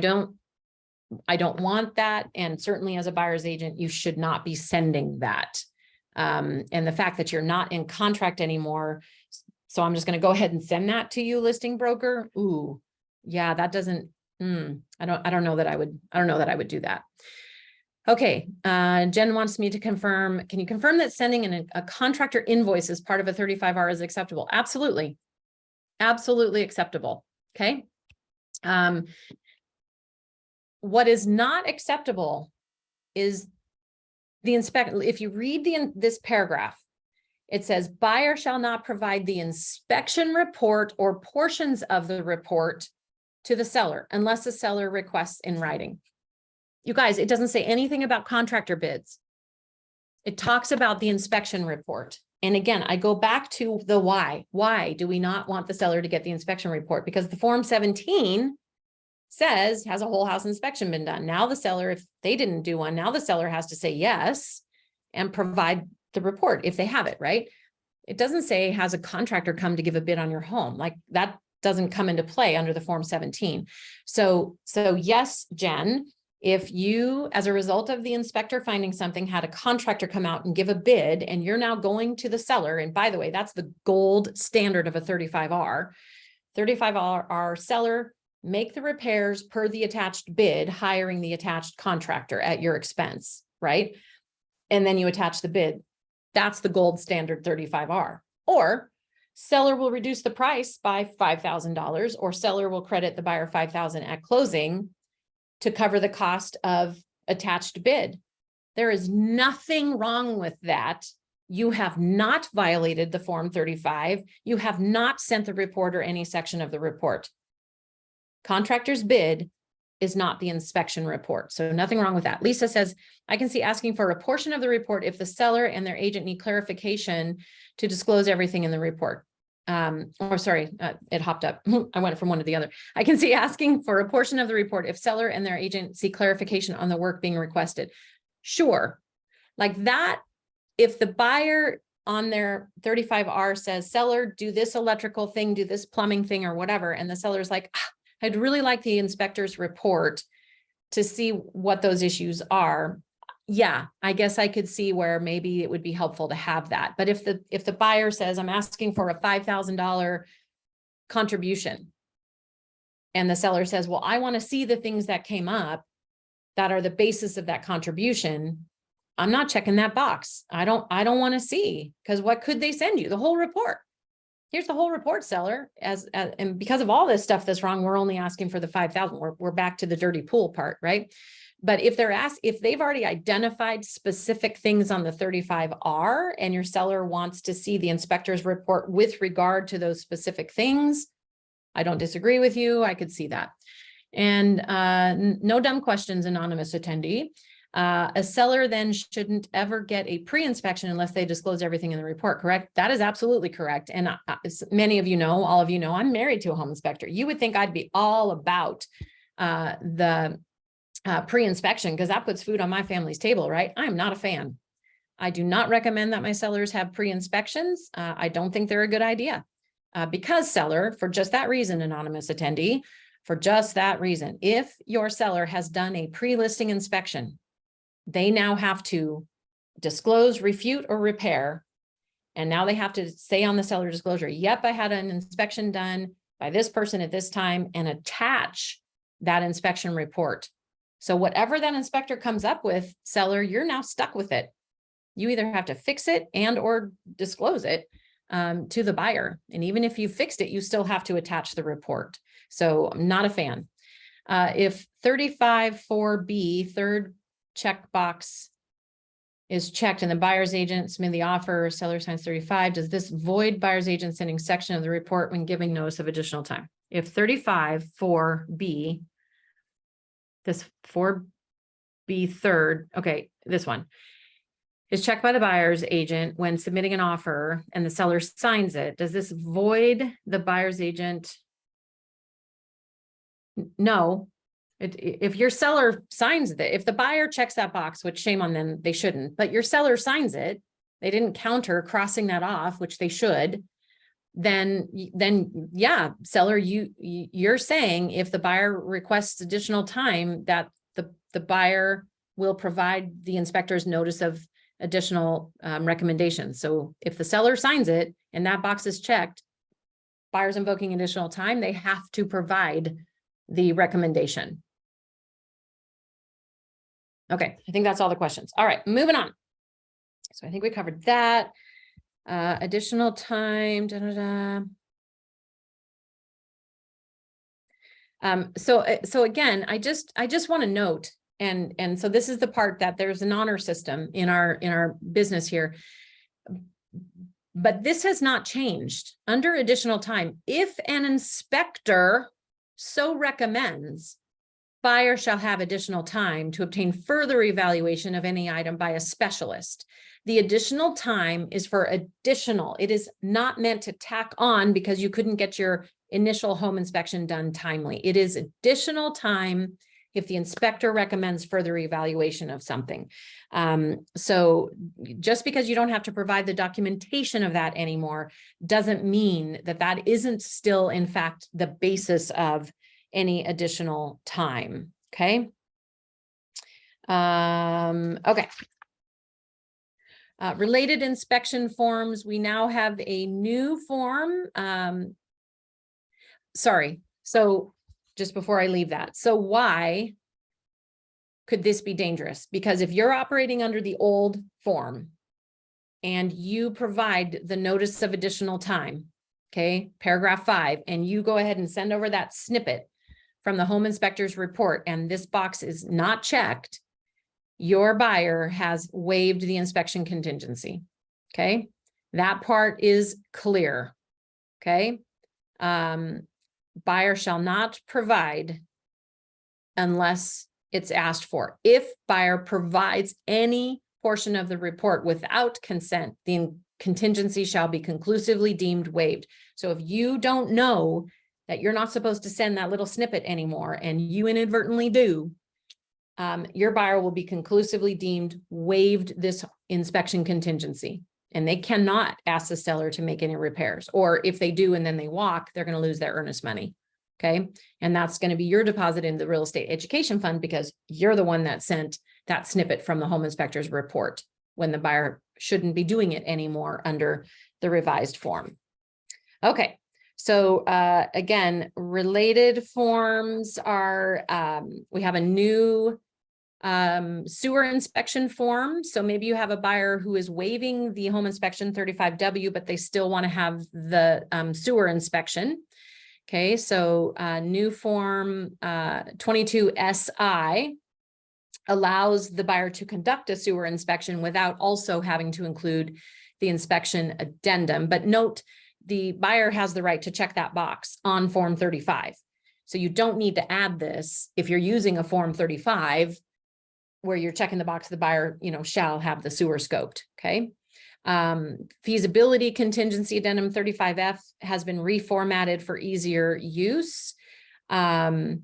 S1: don't want that. And certainly as a buyer's agent, you should not be sending that. And the fact that you're not in contract anymore, so I'm just going to go ahead and send that to you, listing broker. Ooh, yeah, that doesn't, I don't know that I would do that. Okay. Jen wants me to confirm, can you confirm that sending a contractor invoice as part of a 35R is acceptable? Absolutely. Absolutely acceptable. Okay. What is not acceptable is the if you read this paragraph, it says buyer shall not provide the inspection report or portions of the report to the seller unless the seller requests in writing. You guys, it doesn't say anything about contractor bids. It talks about the inspection report. And again, I go back to the why. Why do we not want the seller to get the inspection report? Because the Form 17 says, has a whole house inspection been done? Now the seller, if they didn't do one, now the seller has to say yes and provide the report if they have it, right? It doesn't say, has a contractor come to give a bid on your home? Like that doesn't come into play under the Form 17. So yes, Jen, if you, as a result of the inspector finding something, had a contractor come out and give a bid, and you're now going to the seller, and by the way, that's the gold standard of a 35R. 35R seller, make the repairs per the attached bid, hiring the attached contractor at your expense, right? And then you attach the bid. That's the gold standard 35R. Or seller will reduce the price by $5,000, or seller will credit the buyer $5,000 at closing to cover the cost of attached bid. There is nothing wrong with that. You have not violated the Form 35. You have not sent the report or any section of the report. Contractor's bid is not the inspection report. So nothing wrong with that. Lisa says, I can see asking for a portion of the report if the seller and their agent need clarification to disclose everything in the report. It hopped up. I went from one to the other. I can see asking for a portion of the report if seller and their agent seek clarification on the work being requested. Sure. Like that, if the buyer on their 35R says, seller, do this electrical thing, do this plumbing thing or whatever, and the seller's like, I'd really like the inspector's report to see what those issues are. Yeah, I guess I could see where maybe it would be helpful to have that. But if the buyer says, I'm asking for a $5,000 contribution, and the seller says, well, I want to see the things that came up that are the basis of that contribution, I'm not checking that box. I don't want to see, because what could they send you? The whole report. Here's the whole report, seller. And because of all this stuff that's wrong, we're only asking for the 5,000. We're back to the dirty pool part, right? But if they've already identified specific things on the 35R and your seller wants to see the inspector's report with regard to those specific things, I don't disagree with you. I could see that. And no dumb questions, anonymous attendee. A seller then shouldn't ever get a pre-inspection unless they disclose everything in the report, correct? That is absolutely correct. And many of you know, all of you know, I'm married to a home inspector. You would think I'd be all about the pre-inspection, because that puts food on my family's table, right? I'm not a fan. I do not recommend that my sellers have pre-inspections. I don't think they're a good idea. Because seller, for just that reason, anonymous attendee, for just that reason, if your seller has done a pre-listing inspection, they now have to disclose, refute, or repair. And now they have to say on the seller disclosure, yep, I had an inspection done by this person at this time, and attach that inspection report. So whatever that inspector comes up with, seller, you're now stuck with it. You either have to fix it and or disclose it to the buyer. And even if you fixed it, you still have to attach the report. So I'm not a fan. If 35(4)(b), third checkbox is checked and the buyer's agent submitted the offer, seller signs 35, does this void buyer's agent sending section of the report when giving notice of additional time? If 35(4)(b), this 4B third, okay, this one is checked by the buyer's agent when submitting an offer and the seller signs it, does this void the buyer's agent? No. If your seller signs it, if the buyer checks that box, which shame on them, they shouldn't, but your seller signs it, they didn't counter crossing that off, which they should, then yeah, seller, you're saying if the buyer requests additional time, that the buyer will provide the inspector's notice of additional recommendations. So if the seller signs it and that box is checked, buyer's invoking additional time, they have to provide the recommendation. Okay, I think that's all the questions. All right, moving on. So I think we covered that. Additional time. So again, I just want to note, and so this is the part that there's an honor system in our business here, but this has not changed. Under additional time, if an inspector so recommends, buyer shall have additional time to obtain further evaluation of any item by a specialist. The additional time is for additional. It is not meant to tack on because you couldn't get your initial home inspection done timely. It is additional time if the inspector recommends further evaluation of something. So just because you don't have to provide the documentation of that anymore doesn't mean that that isn't still, in fact, the basis of any additional time. Okay. Okay. Related inspection forms. We now have a new form. Sorry. So just before I leave that. So why could this be dangerous? Because if you're operating under the old form, and you provide the notice of additional time, okay, paragraph 5, and you go ahead and send over that snippet from the home inspector's report, and this box is not checked, your buyer has waived the inspection contingency, okay? That part is clear, okay? Buyer shall not provide unless it's asked for. If buyer provides any portion of the report without consent, the contingency shall be conclusively deemed waived. So if you don't know that you're not supposed to send that little snippet anymore, and you inadvertently do, your buyer will be conclusively deemed waived this inspection contingency, and they cannot ask the seller to make any repairs. Or if they do and then they walk, they're going to lose their earnest money. Okay. And that's going to be your deposit in the real estate education fund, because you're the one that sent that snippet from the home inspector's report when the buyer shouldn't be doing it anymore under the revised form. Okay. So again, related forms are, we have a new sewer inspection form. So maybe you have a buyer who is waiving the home inspection 35W, but they still want to have the sewer inspection. Okay, so new form 22SI allows the buyer to conduct a sewer inspection without also having to include the inspection addendum. But note, the buyer has the right to check that box on form 35. So you don't need to add this if you're using a form 35 where you're checking the box, the buyer, shall have the sewer scoped. Okay. Feasibility contingency addendum 35F has been reformatted for easier use. Let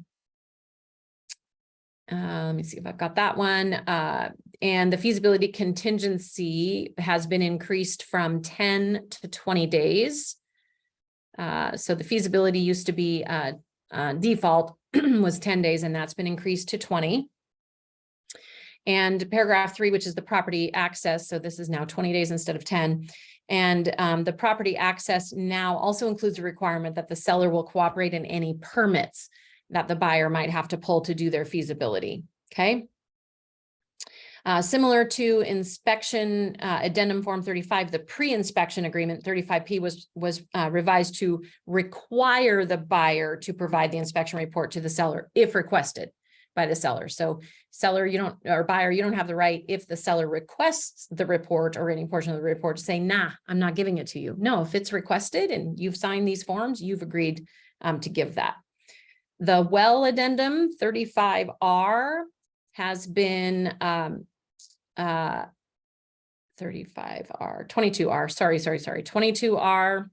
S1: me see if I've got that one. And the feasibility contingency has been increased from 10 to 20 days. So the feasibility used to be default was 10 days, and that's been increased to 20. And paragraph 3, which is the property access. So this is now 20 days instead of 10. And the property access now also includes a requirement that the seller will cooperate in any permits that the buyer might have to pull to do their feasibility. Okay. Similar to inspection addendum form 35, the pre-inspection agreement 35P was revised to require the buyer to provide the inspection report to the seller if requested by the seller. So seller, or buyer, you don't have the right, if the seller requests the report or any portion of the report, to say, nah, I'm not giving it to you. No, if it's requested and you've signed these forms, you've agreed to give that. The well addendum 35R has been 35R, 22R, sorry. 22R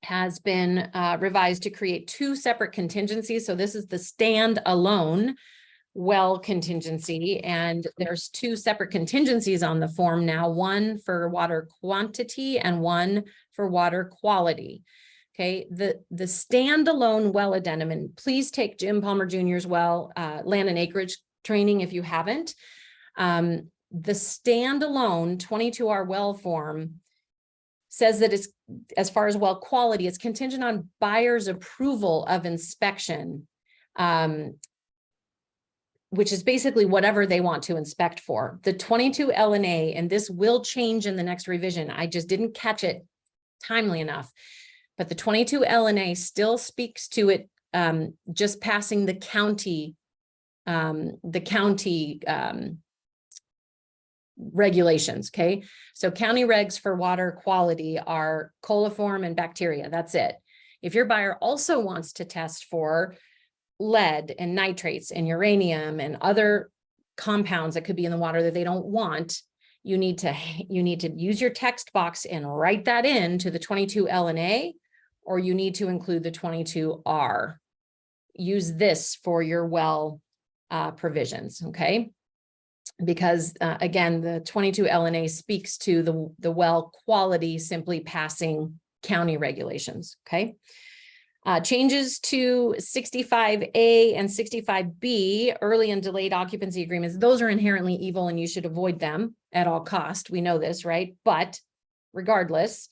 S1: has been revised to create 2 separate contingencies. So this is the standalone well contingency, and there's 2 separate contingencies on the form now, one for water quantity and one for water quality. Okay, the standalone well addendum, and please take Jim Palmer Jr.'s well land and acreage training if you haven't. The standalone 22R well form says that it's, as far as well quality, it's contingent on buyer's approval of inspection, which is basically whatever they want to inspect for. The 22 LNA, and this will change in the next revision, I just didn't catch it timely enough, but the 22 LNA still speaks to it just passing the county regulations. Okay. So county regs for water quality are coliform and bacteria. That's it. If your buyer also wants to test for lead and nitrates and uranium and other compounds that could be in the water that they don't want, you need to use your text box and write that in to the 22 LNA, or you need to include the 22R. Use this for your well provisions. Okay. Because again, the 22 LNA speaks to the well quality simply passing county regulations. Okay. Changes to 65A and 65B, early and delayed occupancy agreements. Those are inherently evil and you should avoid them at all cost. We know this, right? But regardless,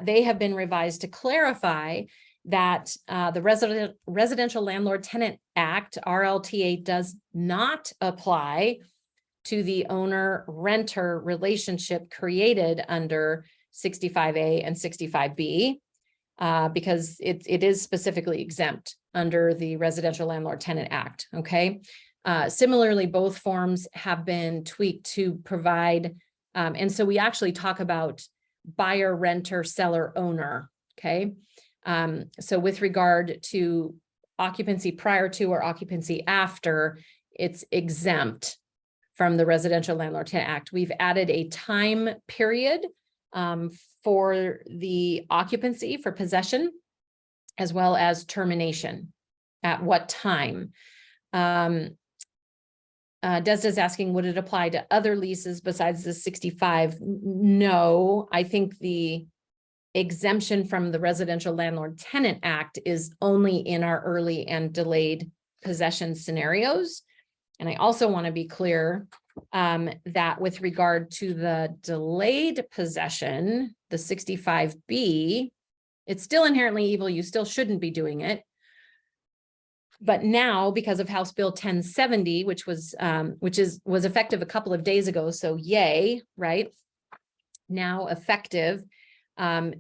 S1: they have been revised to clarify that the Residential Landlord Tenant Act, RLTA, does not apply to the owner-renter relationship created under 65A and 65B, because it is specifically exempt under the Residential Landlord-Tenant Act, okay? Similarly, both forms have been tweaked to provide, and so we actually talk about buyer, renter, seller, owner, okay? So with regard to occupancy prior to or occupancy after, it's exempt from the Residential Landlord-Tenant Act. We've added a time period for the occupancy, for possession, as well as termination. At what time? Desda's asking, would it apply to other leases besides the 65? No, I think the exemption from the Residential Landlord-Tenant Act is only in our early and delayed possession scenarios. And I also want to be clear that with regard to the delayed possession, the 65B, it's still inherently evil. You still shouldn't be doing it. But now, because of House Bill 1070, which was effective a couple of days ago, so yay, right? Now effective,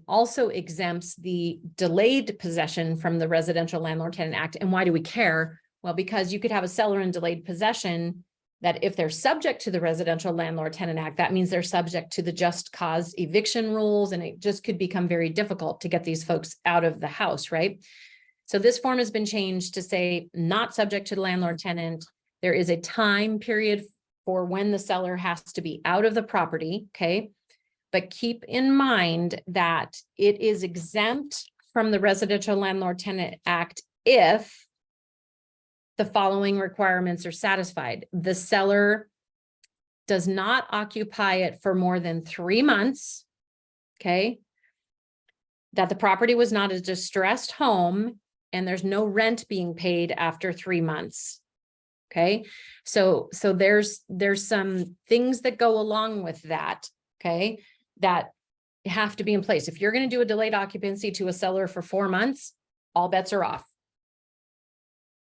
S1: also exempts the delayed possession from the Residential Landlord-Tenant Act. And why do we care? Well, because you could have a seller in delayed possession that if they're subject to the Residential Landlord-Tenant Act, that means they're subject to the just cause eviction rules, and it just could become very difficult to get these folks out of the house, right? So this form has been changed to say not subject to the landlord-tenant. There is a time period for when the seller has to be out of the property, okay? But keep in mind that it is exempt from the Residential Landlord-Tenant Act if the following requirements are satisfied. The seller does not occupy it for more than 3 months, okay? That the property was not a distressed home and there's no rent being paid after 3 months, okay? So there's some things that go along with that, okay, that have to be in place. If you're going to do a delayed occupancy to a seller for 4 months, all bets are off.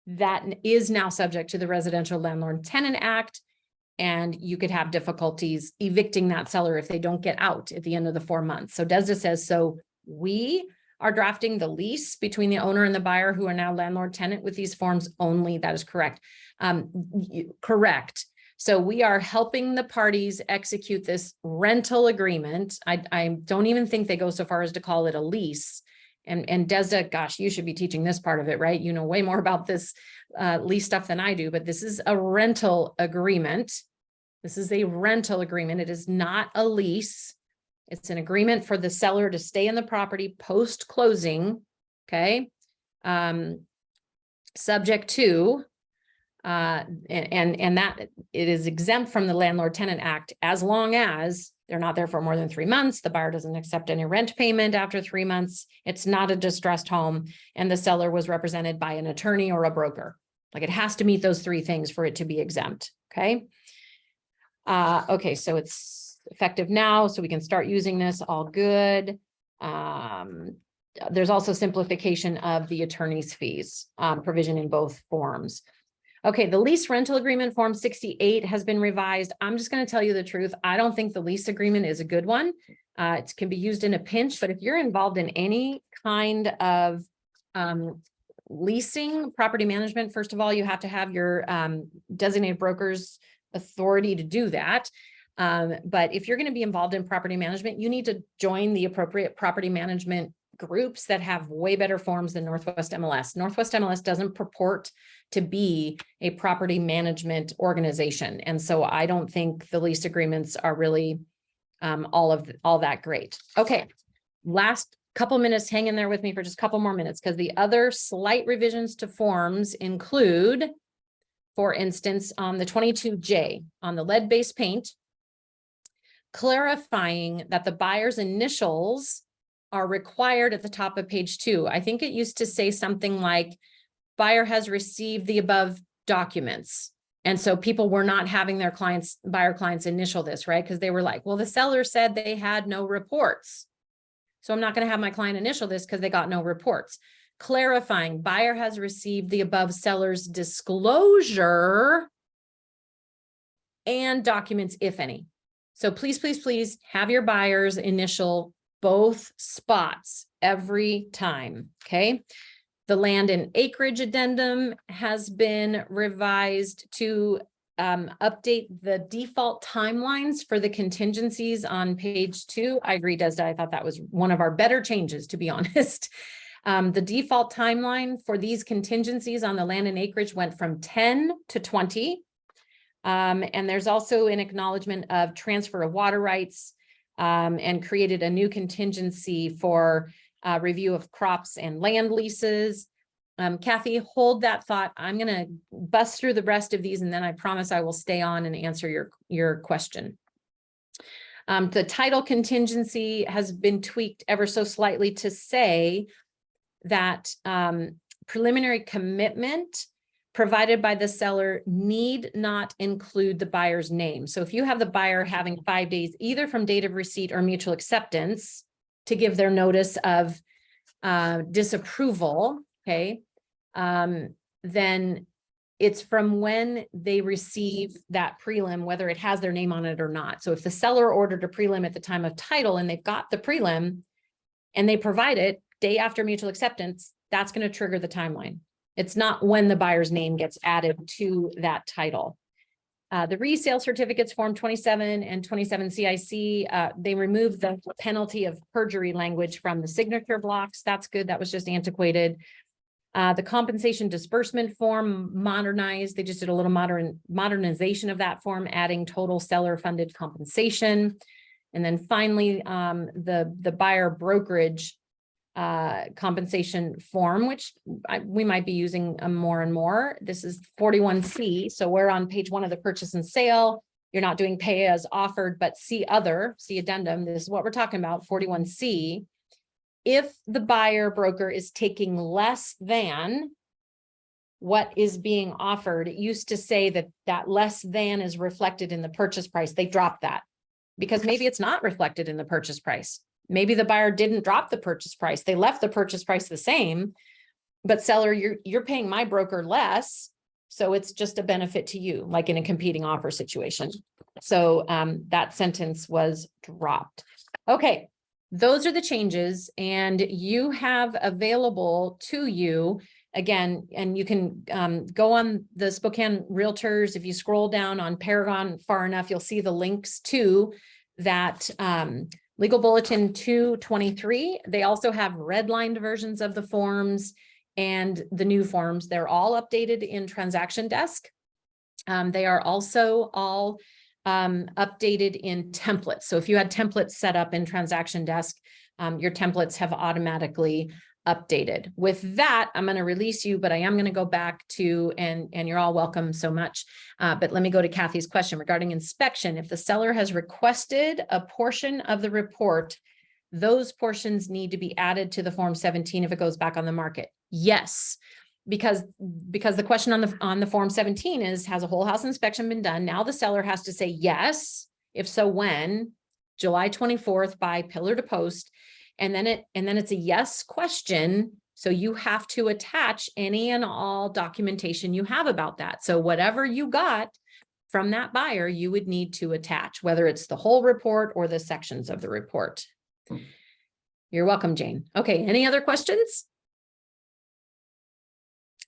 S1: That is now subject to the Residential Landlord-Tenant Act, and you could have difficulties evicting that seller if they don't get out at the end of the 4 months. So DESDA says, so we are drafting the lease between the owner and the buyer who are now landlord-tenant with these forms only. That is correct. Correct. So we are helping the parties execute this rental agreement. I don't even think they go so far as to call it a lease. And DESDA, gosh, you should be teaching this part of it, right? You know way more about this lease stuff than I do, but this is a rental agreement. This is a rental agreement. It is not a lease. It's an agreement for the seller to stay in the property post-closing, okay? Subject to, and that it is exempt from the Landlord-Tenant Act as long as they're not there for more than 3 months. The buyer doesn't accept any rent payment after 3 months. It's not a distressed home, and the seller was represented by an attorney or a broker. Like, it has to meet those 3 things for it to be exempt. Okay. Okay. So it's effective now, so we can start using this. All good. There's also simplification of the attorney's fees provision in both forms. Okay, the lease rental agreement form 68 has been revised. I'm just going to tell you the truth. I don't think the lease agreement is a good one. It can be used in a pinch, but if you're involved in any kind of leasing, property management, first of all, you have to have your designated broker's authority to do that. But if you're going to be involved in property management, you need to join the appropriate property management groups that have way better forms than Northwest MLS. Northwest MLS doesn't purport to be a property management organization. And so I don't think the lease agreements are really all that great. Okay, last couple minutes, hang in there with me for just a couple more minutes, because the other slight revisions to forms include, for instance, on the 22J, on the lead-based paint, clarifying that the buyer's initials are required at the top of page 2. I think it used to say something like, buyer has received the above documents. And so people were not having their buyer clients initial this, right? Because they were like, well, the seller said they had no reports. So I'm not going to have my client initial this because they got no reports. Clarifying, buyer has received the above seller's disclosure and documents, if any. So please, please, please have your buyers initial both spots every time, okay? The land and acreage addendum has been revised to update the default timelines for the contingencies on page 2. I agree, Desda. I thought that was one of our better changes, to be honest. The default timeline for these contingencies on the land and acreage went from 10 to 20. And there's also an acknowledgement of transfer of water rights and created a new contingency for review of crops and land leases. Kathy, hold that thought. I'm going to bust through the rest of these, and then I promise I will stay on and answer your question. The title contingency has been tweaked ever so slightly to say that preliminary commitment provided by the seller need not include the buyer's name. So if you have the buyer having 5 days, either from date of receipt or mutual acceptance, to give their notice of disapproval, okay, then it's from when they receive that prelim, whether it has their name on it or not. So if the seller ordered a prelim at the time of title and they've got the prelim and they provide it day after mutual acceptance, that's going to trigger the timeline. It's not when the buyer's name gets added to that title. The resale certificates, Form 27 and 27 CIC, they removed the penalty of perjury language from the signature blocks. That's good. That was just antiquated. The compensation disbursement form modernized. They just did a little modernization of that form, adding total seller funded compensation. And then finally, the buyer brokerage compensation form, which we might be using more and more. This is 41C. So we're on page 1 of the purchase and sale. You're not doing pay as offered, but see addendum. This is what we're talking about, 41C. If the buyer broker is taking less than what is being offered, it used to say that that less than is reflected in the purchase price. They dropped that because maybe it's not reflected in the purchase price. Maybe the buyer didn't drop the purchase price. They left the purchase price the same, but seller, you're paying my broker less. So it's just a benefit to you, like in a competing offer situation. So that sentence was dropped. Okay, those are the changes, and you have available to you again, and you can go on the Spokane Realtors. If you scroll down on Paragon far enough, you'll see the links to that Legal Bulletin 223. They also have redlined versions of the forms and the new forms. They're all updated in Transaction Desk. They are also all updated in templates. So if you had templates set up in Transaction Desk, your templates have automatically updated. With that, I'm going to release you, but I am going to go back to, and you're all welcome so much. But let me go to Kathy's question regarding inspection. If the seller has requested a portion of the report, those portions need to be added to the Form 17 if it goes back on the market. Yes, because the question on the Form 17 is, has a whole house inspection been done? Now the seller has to say yes. If so, when? July 24th by pillar to post. And then it's a yes question. So you have to attach any and all documentation you have about that. So whatever you got from that buyer, you would need to attach, whether it's the whole report or the sections of the report. You're welcome, Jane. Okay, any other questions?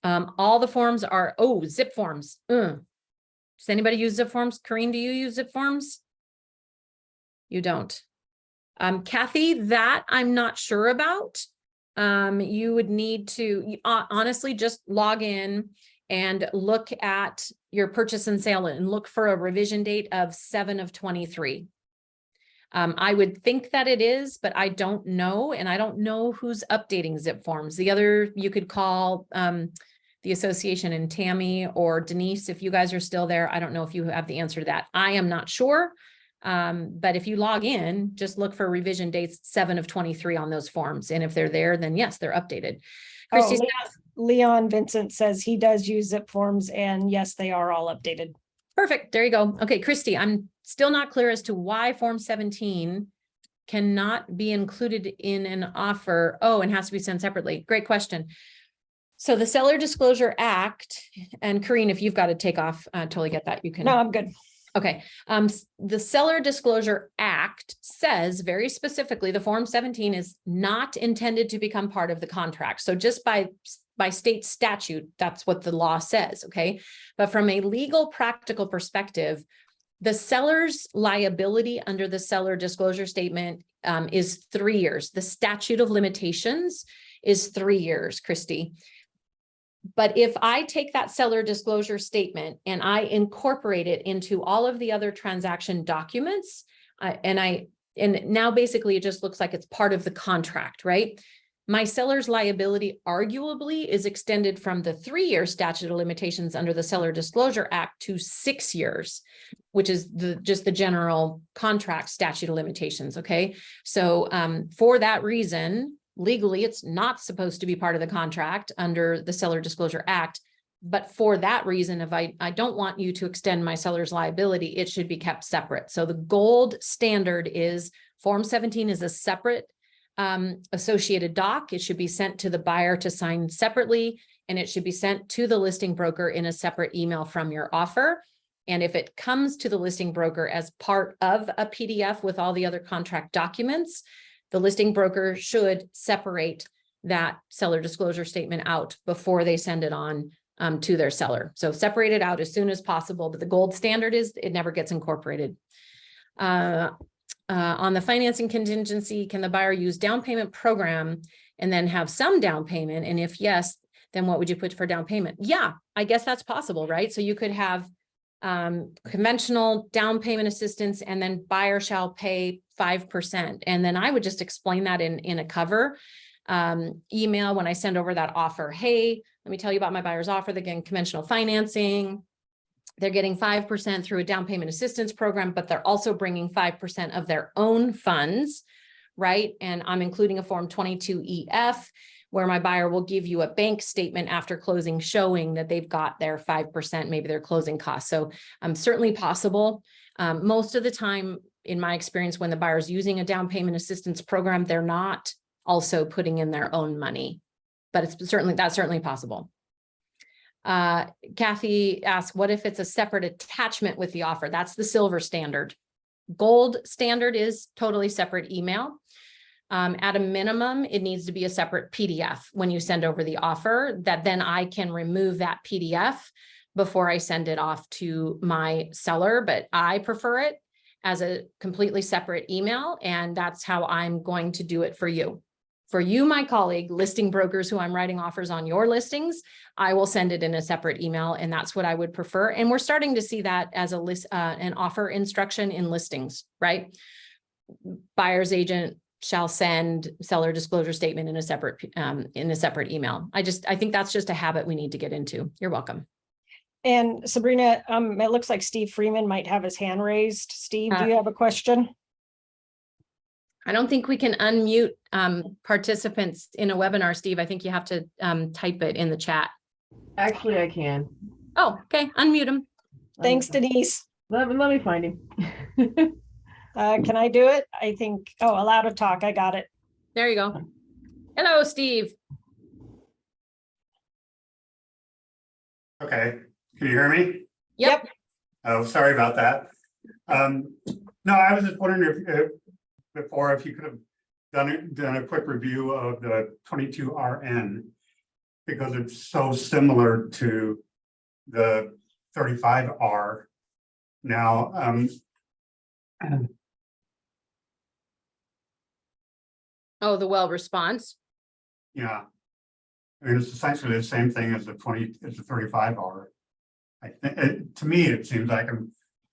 S1: All the forms are, zip forms. Does anybody use zip forms? Corrine, do you use zip forms? You don't. Kathy, that I'm not sure about. You would need to honestly just log in and look at your purchase and sale and look for a revision date of 7/23. I would think that it is, but I don't know. And I don't know who's updating zip forms. The other, you could call the association and Tammy or Denise, if you guys are still there. I don't know if you have the answer to that. I am not sure. But if you log in, just look for revision dates 7/23 on those forms. And if they're there, then yes, they're updated. Christy,
S2: Leon Vincent says he does use zip forms, and yes, they are all updated.
S1: Perfect. There you go. Okay, Christy, I'm still not clear as to why Form 17 cannot be included in an offer. And has to be sent separately. Great question. So the Seller Disclosure Act, and Corrine, if you've got to take off, totally get that. You can.
S2: No, I'm good.
S1: Okay, the Seller Disclosure Act says very specifically, the Form 17 is not intended to become part of the contract. So just by state statute, that's what the law says, okay? But from a legal practical perspective, the seller's liability under the seller disclosure statement is 3 years. The statute of limitations is 3 years, Christy. But if I take that seller disclosure statement and I incorporate it into all of the other transaction documents, and now basically it just looks like it's part of the contract, right? My seller's liability arguably is extended from the 3-year statute of limitations under the Seller Disclosure Act to 6 years, which is just the general contract statute of limitations. Okay. So for that reason, legally, it's not supposed to be part of the contract under the Seller Disclosure Act. But for that reason, if I don't want you to extend my seller's liability, it should be kept separate. So the gold standard is Form 17 is a separate associated doc. It should be sent to the buyer to sign separately, and it should be sent to the listing broker in a separate email from your offer. And if it comes to the listing broker as part of a PDF with all the other contract documents, the listing broker should separate that seller disclosure statement out before they send it on to their seller. So separate it out as soon as possible, but the gold standard is it never gets incorporated. On the financing contingency, can the buyer use down payment program and then have some down payment? And if yes, then what would you put for down payment? Yeah, I guess that's possible, right? So you could have conventional down payment assistance, and then buyer shall pay 5%. And then I would just explain that in a cover email when I send over that offer. Hey, let me tell you about my buyer's offer. They're getting conventional financing. They're getting 5% through a down payment assistance program, but they're also bringing 5% of their own funds, right? And I'm including a Form 22EF where my buyer will give you a bank statement after closing showing that they've got their 5%, maybe their closing costs. So certainly possible. Most of the time, in my experience, when the buyer's using a down payment assistance program, they're not also putting in their own money, but that's certainly possible. Kathy asked, what if it's a separate attachment with the offer? That's the silver standard. Gold standard is totally separate email. At a minimum, it needs to be a separate PDF when you send over the offer, that then I can remove that PDF before I send it off to my seller, but I prefer it as a completely separate email, and that's how I'm going to do it for you. For you, my colleague, listing brokers who I'm writing offers on your listings, I will send it in a separate email, and that's what I would prefer. And we're starting to see that as an offer instruction in listings, right? Buyer's agent shall send seller disclosure statement in a separate email. I think that's just a habit we need to get into. You're welcome.
S2: And Sabrina, it looks like Steve Freeman might have his hand raised. Steve, do you have a question?
S1: I don't think we can unmute participants in a webinar, Steve. I think you have to type it in the chat.
S3: Actually, I can.
S1: Oh, okay. Unmute him.
S2: Thanks, Denise.
S3: Let me find him.
S2: Can I do it? I think, allow to talk. I got it.
S1: There you go. Hello, Steve.
S4: Okay, can you hear me?
S1: Yep.
S4: Oh, sorry about that. No, I was just wondering if you could have done a quick review of the 22RN, because it's so similar to the 35R. Now,
S1: Oh, the well response.
S4: yeah, I mean, it's essentially the same thing as the 35R. I think to me, it seems like I'm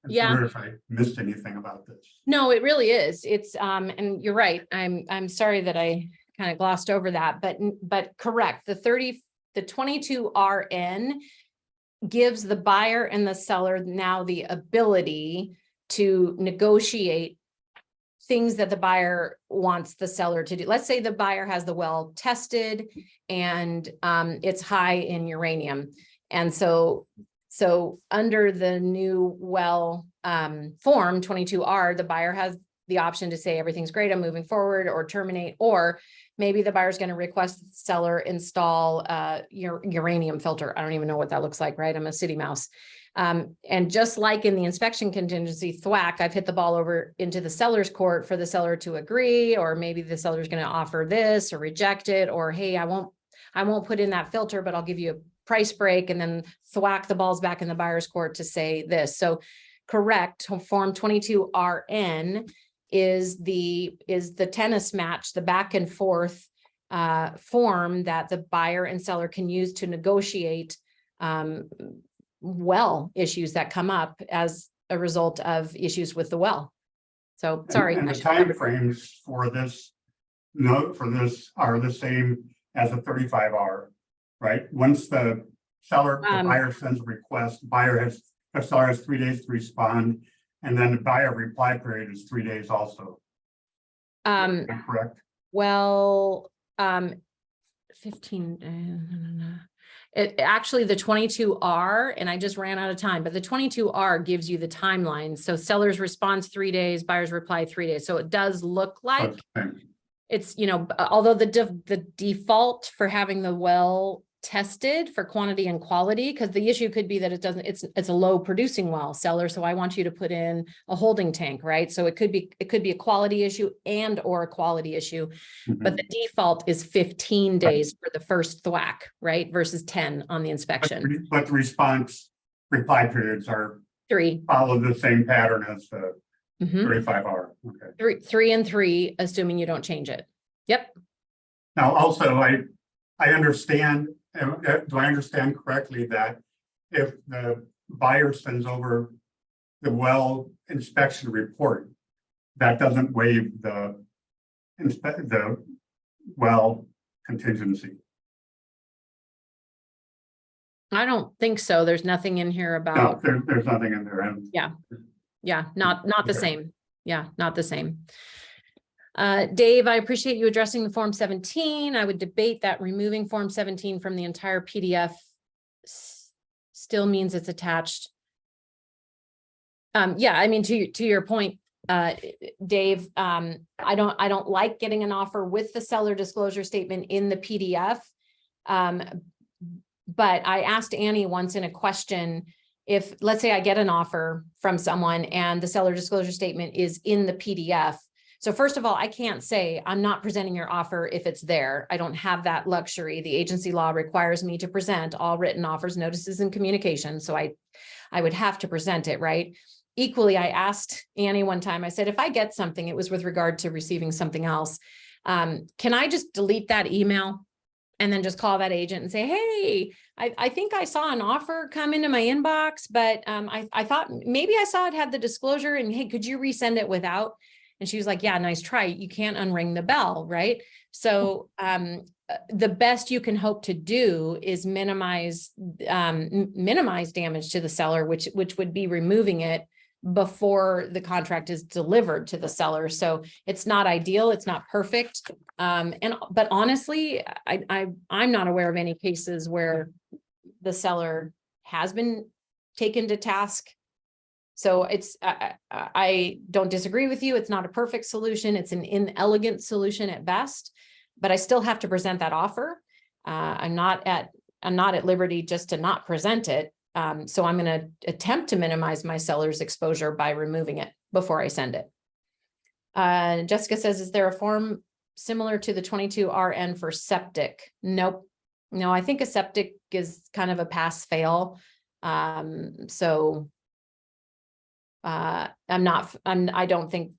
S4: sure if I missed anything about this.
S1: No, it really is. It's and you're right. I'm sorry that I kind of glossed over that, but correct. The 22RN gives the buyer and the seller now the ability to negotiate things that the buyer wants the seller to do. Let's say the buyer has the well tested and it's high in uranium. And so under the new well form 22R, the buyer has the option to say everything's great, I'm moving forward, or terminate, or maybe the buyer's going to request the seller install your uranium filter. I don't even know what that looks like, right? I'm a city mouse. And just like in the inspection contingency thwack, I've hit the ball over into the seller's court for the seller to agree, or maybe the seller's going to offer this or reject it, or, hey, I won't put in that filter, but I'll give you a price break, and then thwack the balls back in the buyer's court to say this. So correct, Form 22RN is the tennis match, the back and forth form that the buyer and seller can use to negotiate well issues that come up as a result of issues with the well. So sorry.
S4: And the timeframes for this note for this are the same as a 35R, right? Once the buyer sends a request, the seller has 3 days to respond, and then the buyer reply period is 3 days also. Is that correct?
S1: Well, 15, it actually the 22R, and I just ran out of time, but the 22R gives you the timeline. So sellers response 3 days, buyers reply 3 days. So it does look like it's, although the default for having the well tested for quantity and quality, because the issue could be that it's a low producing well, seller. So I want you to put in a holding tank, right? So it could be a quality issue and or a quality issue, but the default is 15 days for the first thwack, right? Versus 10 on the inspection.
S4: But the response reply periods are
S1: 3.
S4: follow the same pattern as the 35R. Okay.
S1: 3 and 3, assuming you don't change it. Yep.
S4: Now, also, I understand. Do I understand correctly that if the buyer sends over the well inspection report, that doesn't waive the well contingency?
S1: I don't think so. There's nothing in here about.
S4: No, there's nothing in there.
S1: Yeah, not the same. Yeah, not the same. Dave, I appreciate you addressing the Form 17. I would debate that removing Form 17 from the entire PDF still means it's attached. Yeah, I mean, to your point, Dave, I don't like getting an offer with the seller disclosure statement in the PDF. But I asked Annie once in a question, if let's say I get an offer from someone and the seller disclosure statement is in the PDF. So first of all, I can't say I'm not presenting your offer if it's there. I don't have that luxury. The agency law requires me to present all written offers, notices, and communications. So I would have to present it, right? Equally, I asked Annie one time, I said, if I get something, it was with regard to receiving something else. Can I just delete that email and then just call that agent and say, hey, I think I saw an offer come into my inbox, but I thought maybe I saw it had the disclosure, and hey, could you resend it without? And she was like, yeah, nice try. You can't unring the bell, right? So the best you can hope to do is minimize damage to the seller, which would be removing it before the contract is delivered to the seller. So it's not ideal. It's not perfect. But honestly, I'm not aware of any cases where the seller has been taken to task. So I don't disagree with you. It's not a perfect solution. It's an inelegant solution at best, but I still have to present that offer. I'm not at liberty just to not present it. So I'm going to attempt to minimize my seller's exposure by removing it before I send it. Jessica says, is there a form similar to the 22RN for septic? Nope. No, I think a septic is kind of a pass fail. I don't think,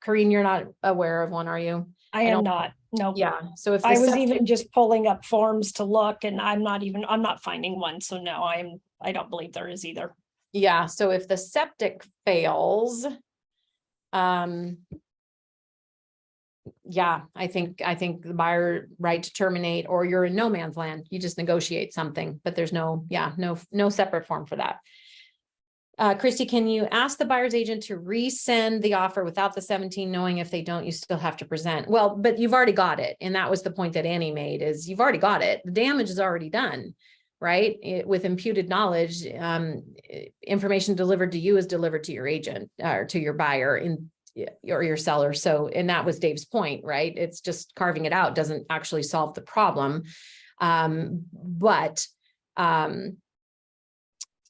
S1: Corrine, you're not aware of one, are you?
S2: I am not. No.
S1: Yeah. So if
S2: I was even just pulling up forms to look, and I'm not finding one. So no, I don't believe there is either.
S1: Yeah. So if the septic fails, yeah, I think the buyer right to terminate, or you're in no man's land. You just negotiate something, but there's no separate form for that. Christy, can you ask the buyer's agent to resend the offer without the 17, knowing if they don't, you still have to present? Well, but you've already got it. And that was the point that Annie made, is you've already got it. The damage is already done, right? With imputed knowledge, information delivered to you is delivered to your agent or to your buyer or your seller. So, and that was Dave's point, right? It's just carving it out doesn't actually solve the problem.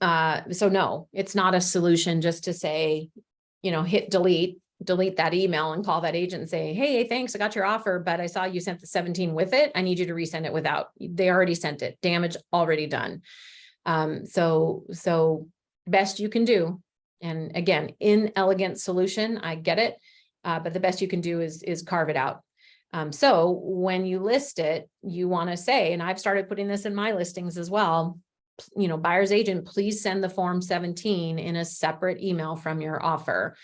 S1: So no, it's not a solution just to say, hit delete that email and call that agent and say, hey, thanks, I got your offer, but I saw you sent the 17 with it. I need you to resend it without. They already sent it. Damage already done. So best you can do. And again, inelegant solution, I get it. But the best you can do is carve it out. So when you list it, you want to say, and I've started putting this in my listings as well, buyer's agent, please send the form 17 in a separate email from your offer.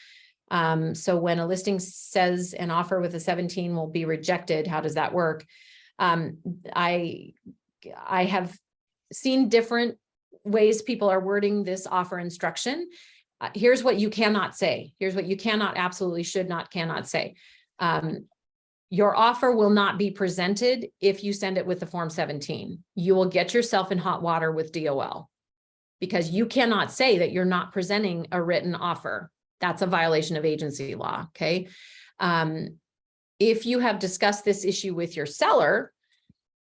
S1: So when a listing says an offer with a 17 will be rejected, how does that work? I have seen different ways people are wording this offer instruction. Here's what you cannot say. Here's what you cannot, absolutely should not, cannot say. Your offer will not be presented if you send it with the form 17. You will get yourself in hot water with DOL because you cannot say that you're not presenting a written offer. That's a violation of agency law, okay? If you have discussed this issue with your seller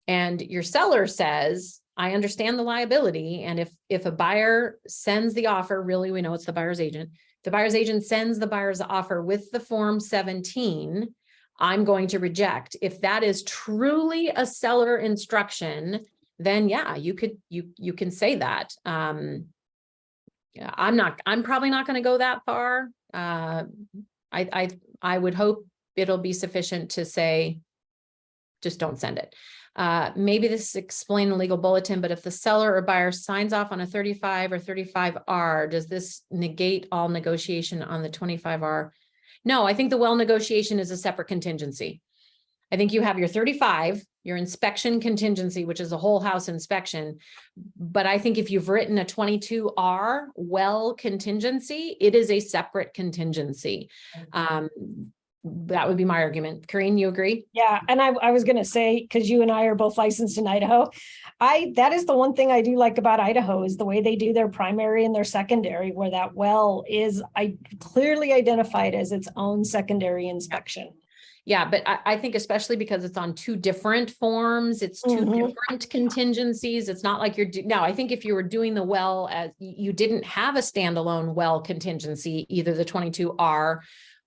S1: and your seller says, I understand the liability, and if a buyer sends the offer, really we know it's the buyer's agent, the buyer's agent sends the buyer's offer with the form 17, I'm going to reject. If that is truly a seller instruction, then yeah, you can say that. I'm probably not going to go that far. I would hope it'll be sufficient to say, just don't send it. Maybe this is explained in the legal bulletin, but if the seller or buyer signs off on a 35 or 35R, does this negate all negotiation on the 25R? No, I think the well negotiation is a separate contingency. I think you have your 35, your inspection contingency, which is a whole house inspection. But I think if you've written a 22R well contingency, it is a separate contingency. That would be my argument. Corinne, you agree?
S2: Yeah, and I was going to say, because you and I are both licensed in Idaho, that is the one thing I do like about Idaho is the way they do their primary and their secondary, where that well is clearly identified as its own secondary inspection.
S1: Yeah, but I think especially because it's on two different forms, it's two different contingencies. It's not like now, I think if you were doing the well as you didn't have a standalone well contingency, either the 22R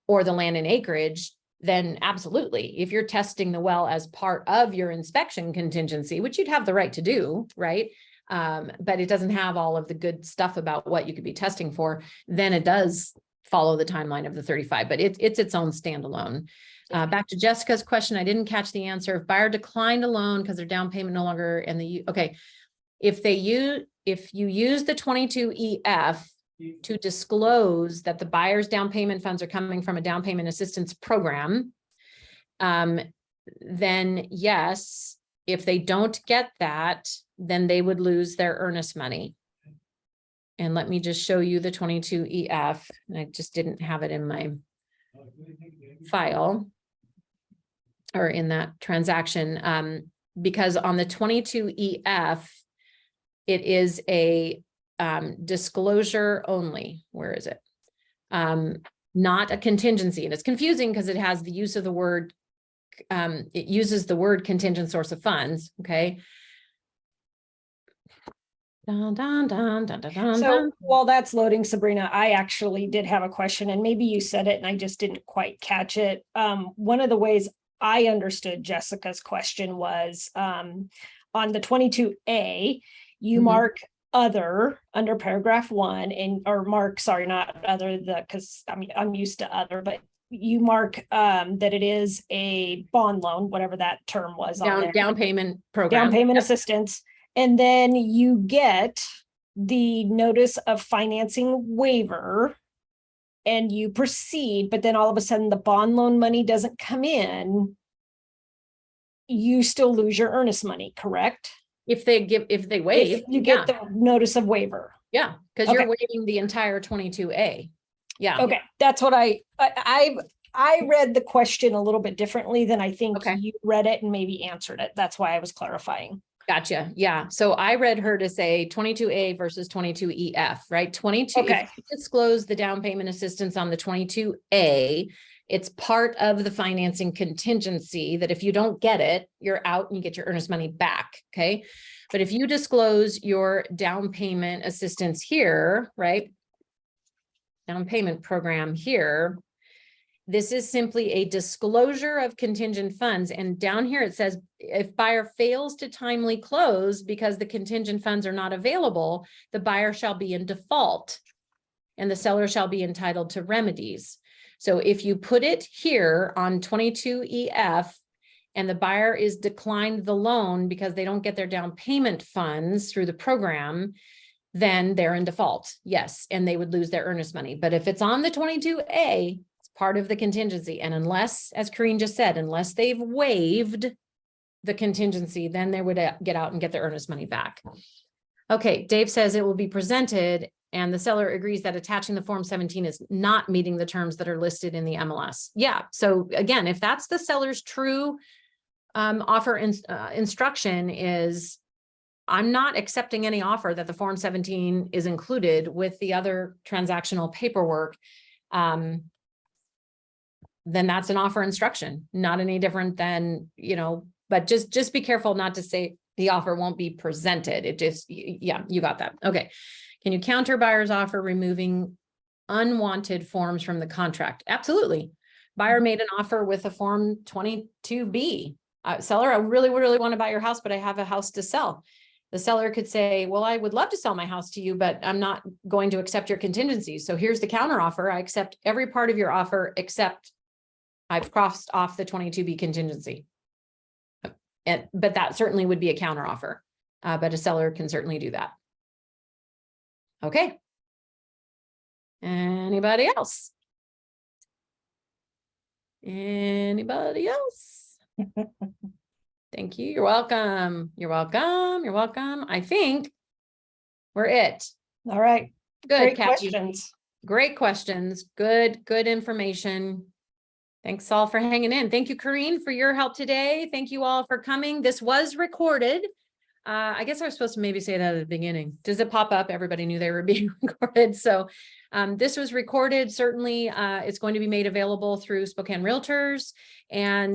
S1: or the land and acreage, then absolutely. If you're testing the well as part of your inspection contingency, which you'd have the right to do, right? But it doesn't have all of the good stuff about what you could be testing for, then it does follow the timeline of the 35, but it's its own standalone. Back to Jessica's question, I didn't catch the answer. If buyer declined a loan because their down payment no longer okay. If you use the 22EF to disclose that the buyer's down payment funds are coming from a down payment assistance program, then yes, if they don't get that, then they would lose their earnest money. And let me just show you the 22EF. I just didn't have it in my file or in that transaction, because on the 22EF, it is a disclosure only. Where is it? Not a contingency. And it's confusing because it has the use of the word, it uses the word contingent source of funds. Okay. Dun, dun, dun, dun, dun, dun,
S2: So
S1: dun.
S2: while that's loading, Sabrina, I actually did have a question, and maybe you said it and I just didn't quite catch it. One of the ways I understood Jessica's question was on the 22A, you mark other under paragraph 1 or mark, sorry, not other, because I'm used to other, but you mark that it is a bond loan, whatever that term was on there.
S1: Down payment program.
S2: Down payment assistance. And then you get the notice of financing waiver and you proceed, but then all of a sudden the bond loan money doesn't come in. You still lose your earnest money, correct?
S1: If they waive,
S2: If you get the notice of waiver.
S1: yeah, because you're waiving the entire 22A. Yeah.
S2: Okay, that's what I read the question a little bit differently than I think you read it and maybe answered it. That's why I was clarifying.
S1: Gotcha. Yeah. So I read her to say 22A versus 22EF, right? 22, if you disclose the down payment assistance on the 22A, It's part of the financing contingency that if you don't get it, you're out and you get your earnest money back, okay? But if you disclose your down payment assistance here, right? Down payment program here, this is simply a disclosure of contingent funds. And down here it says, if buyer fails to timely close because the contingent funds are not available, the buyer shall be in default and the seller shall be entitled to remedies. So if you put it here on 22EF and the buyer is declined the loan because they don't get their down payment funds through the program, then they're in default. Yes, and they would lose their earnest money. But if it's on the 22A, it's part of the contingency. And unless, as Corrine just said, unless they've waived the contingency, then they would get out and get their earnest money back. Okay, Dave says it will be presented and the seller agrees that attaching the Form 17 is not meeting the terms that are listed in the MLS. Yeah, so again, if that's the seller's true offer instruction is, I'm not accepting any offer that the Form 17 is included with the other transactional paperwork, then that's an offer instruction, not any different than, you know, but just be careful not to say the offer won't be presented. It just, yeah, you got that. Okay. Can you counter buyer's offer removing unwanted forms from the contract? Absolutely. Buyer made an offer with a Form 22B. Seller, I really want to buy your house, but I have a house to sell. The seller could say, well, I would love to sell my house to you, but I'm not going to accept your contingencies. So here's the counter offer. I accept every part of your offer, except I've crossed off the 22B contingency. But that certainly would be a counter offer. But a seller can certainly do that. Okay. Anybody else? Anybody else? Thank you. You're welcome. You're welcome. You're welcome. I think we're it.
S2: All right.
S1: Good,
S2: Great
S1: Kathy.
S2: questions.
S1: Great questions. Good information. Thanks all for hanging in. Thank you, Corrine, for your help today. Thank you all for coming. This was recorded. I guess I was supposed to maybe say that at the beginning. Does it pop up? Everybody knew they were being recorded. So this was recorded. Certainly, it's going to be made available through Spokane Realtors and